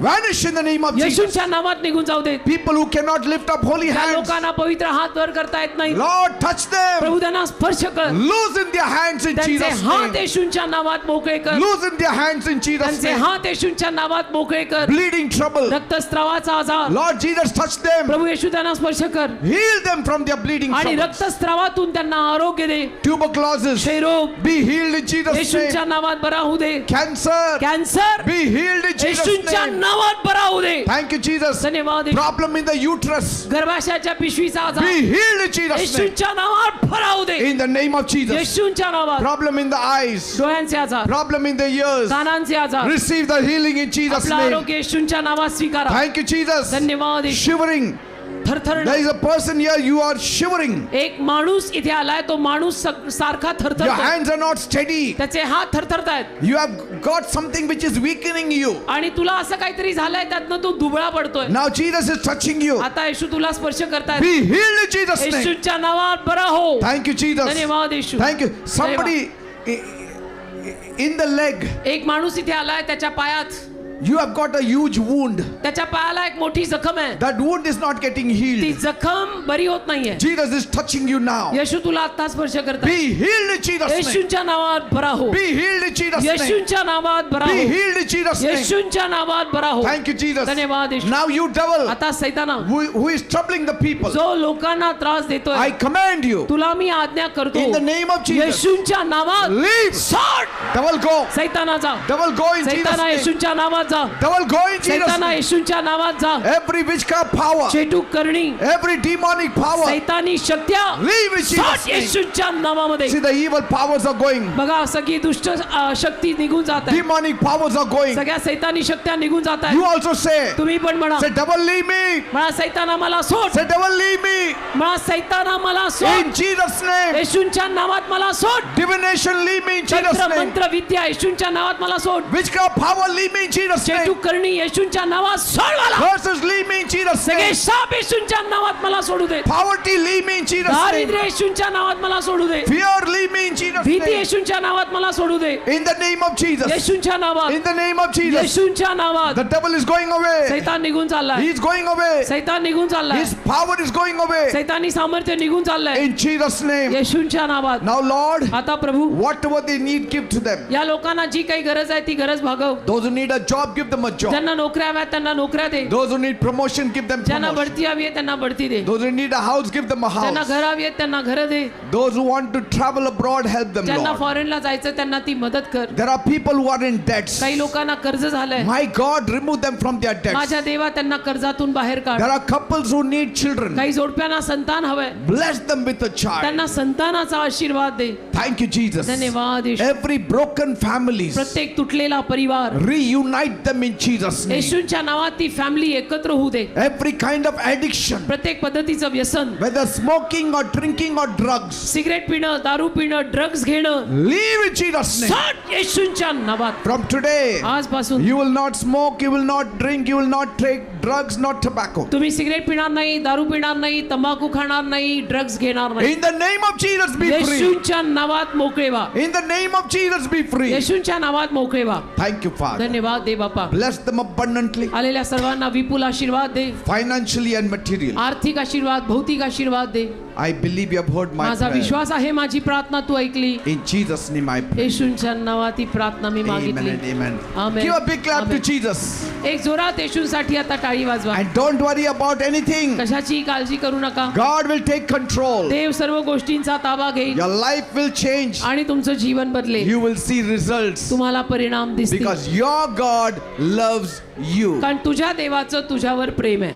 vanish in the name of Jesus. येशूच्या नावात निघून जाऊ देत. People who cannot lift up holy त्या hands. लोकांना पवित्र हात वर करता येत नाही, Lord, touch them. प्रभू त्यांना स्पर्श कर. Loosen their hands in त्यांचे Jesus' हात name. येशूच्या नावात मोकळे कर. Loosen their hands in Jesus' त्यांचे name. हात येशूच्या नावात मोकळे कर. Bleeding trouble. रक्तस्रावाचा आजार, Lord Jesus, touch them. प्रभू येशू त्यांना स्पर्श कर Heal them from their bleeding आणि trouble. रक्तस्रावातून त्यांना आरोग्य दे. Tuberculosis. क्षयरोग Be healed in Jesus' येशूच्या name. नावात बरा होऊ दे. Cancer. Cancer Be healed in Jesus' येशूच्या name. नावात बरा होऊ दे. Thank you, Jesus. धन्यवाद येशू. Problem in the uterus. गर्भाशयाच्या पिशवीचा Be आजार healed in Jesus' name. येशूच्या नावात बरा होऊ दे. In the name of Jesus. येशूच्या नावात Problem in the eyes. डोळ्यांचे आजार, Problem in the ears. कानांचे आजार, Receive the healing in Jesus' आपलं name. आरोग्य येशूच्या नावात स्वीकारा. Thank you, Jesus. धन्यवाद येशू. Shivering. थरथर, There is a person here, you are shivering. एक माणूस इथे आलाय, तो माणूस सारखा Your थरथरतो, hands are not steady. त्याचे हात थरथरतायत You have got something which is weakening you. आणि तुला असं काहीतरी झालंय, त्यातनं तू दुबळा पडतोय. Now Jesus is touching you. आता येशू तुला स्पर्श करतायत. Be healed in Jesus' name. येशूच्या नावात बरा हो. Thank you, Jesus. धन्यवाद येशू. Thank you. Somebody in the leg, एक माणूस इथे आलाय, त्याच्या पायात, you have got a huge wound. त्याच्या पायाला एक मोठी जखम आहे, That wound is not getting ती healed. जखम बरी होत नाहीये. Jesus is touching you now. येशू तुला आता स्पर्श करताय. Be healed in Jesus' name. येशूच्या नावात बरा हो. Be healed in Jesus' name. येशूच्या नावात बरा Be हो. healed in Jesus' name. येशूच्या नावात बरा हो. Thank you, Jesus. धन्यवाद येशू. Now you devil आता सैताना, who is troubling the people, जो लोकांना त्रास देतोय, I command you तुला मी आज्ञा करतो, in the name of Jesus. येशूच्या नावात Leave. सोड. Devil go. सैताना जा. Devil go in Jesus' सैताना name. येशूच्या नावात जा. Devil go in Jesus' सैताना name. येशूच्या नावात जा. Every witchcraft power, चेटूक करणी, every demonic power, सैतानी शक्त्या leave in सोड Jesus' name. येशूच्या नावामध्ये. See, the evil powers are going. बघा, सगळी दुष्ट शक्ती निघून जात आहे, Demonic powers are going. सगळ्या सैतानी शक्त्या निघून जात You आहेत. also say, तुम्ही पण म्हणा, say, devil leave me. म्हणा सैताना मला सोड. Say, devil leave me. म्हणा सैताना मला सोड. In Jesus' name. येशूच्या नावात मला सोड. Divination leave me in Jesus' तंत्र name. मंत्र विद्या येशूच्या नावात मला सोड. Witchcraft power leave me in Jesus' name. चेटूक करणी येशूच्या नावात सोड मला. Curses leave me in Jesus' सगळे name. शाप येशूच्या नावात मला सोडू दे. Poverty leave me in Jesus' name. दारिद्र्य येशूच्या नावात मला सोडू दे. Fear leave me in Jesus' भीती name. येशूच्या नावात मला सोडू दे. In the name of Jesus. येशूच्या नावात, In the name of Jesus. येशूच्या नावात. The devil is going away. सैतान निघून चाललाय. He is going away. सैतान निघून चाललाय. His power is going away. सैतानी सामर्थ्य निघून चाललंय. In Jesus' name. येशूच्या नावात. Now, Lord, आता प्रभू, whatever they need, give to them. या लोकांना जी काही गरज आहे ती गरज भागव. Those who need a job, give them a job. ज्यांना नोकऱ्या हव्यात त्यांना नोकऱ्या दे. Those who need promotion, give them ज्यांना promotion. बढती हवी आहे त्यांना बढती दे. Those who need a house, give them a ज्यांना house. घर हवी आहेत त्यांना घर दे. Those who want to travel abroad, help them, ज्यांना Lord. फॉरेनला जायचं त्यांना ती मदत कर. There are people who are in debts. काही लोकांना कर्ज झालंय. My God, remove them from their debts. माझ्या देवा त्यांना कर्जातून बाहेर काढ. There are couples who need children. काही जोडप्यांना संतान हवंय, Bless them with a child. त्यांना संतानाचा आशीर्वाद दे. Thank you, Jesus. धन्यवाद येशू. Every broken families, प्रत्येक तुटलेला परिवार reunite them in Jesus' name. येशूच्या नावात ती फॅमिली एकत्र होऊ दे. Every kind of addiction, प्रत्येक पद्धतीचं व्यसन, whether smoking or drinking or drugs, cigarette पिणं, दारू पिणं, ड्रग्ज घेणं, leave in Jesus' name. सोड येशूच्या नावात. From today, आजपासून you will not smoke, you will not drink, you will not take drugs, not tobacco. तुम्ही सिगरेट पिणार नाही, दारू पिणार नाही, तंबाखू खाणार नाही, ड्रग्ज घेणार नाही. In the name of Jesus, be free. येशूच्या नावात मोकळे व्हा. In the name of Jesus, be free. येशूच्या नावात मोकळे व्हा. Thank you, Father. धन्यवाद दे बापा. Bless them abundantly, आलेल्या सर्वांना विपुल आशीर्वाद दे. financially and materially. आर्थिक आशीर्वाद, भौतिक आशीर्वाद दे. I believe you have heard my माझा prayer. विश्वास आहे माझी प्रार्थना तू ऐकली. In Jesus' name I pray. येशूंच्या नावात ही प्रार्थना मी Amen मागितली. and amen. Amen. Give a big clap to Amen. Jesus. एक जोरात येशूंसाठी आता टाळी वाजवा. And don't worry about anything. कशाची काळजी करू नका. God will take control. देव सर्व गोष्टींचा ताबा घेईल Your life will change. आणि तुमचं जीवन बदलेल. You will see results. तुम्हाला परिणाम दिसतील. Because your God loves you. कारण तुझ्या देवाचं तुझ्यावर प्रेम आहे.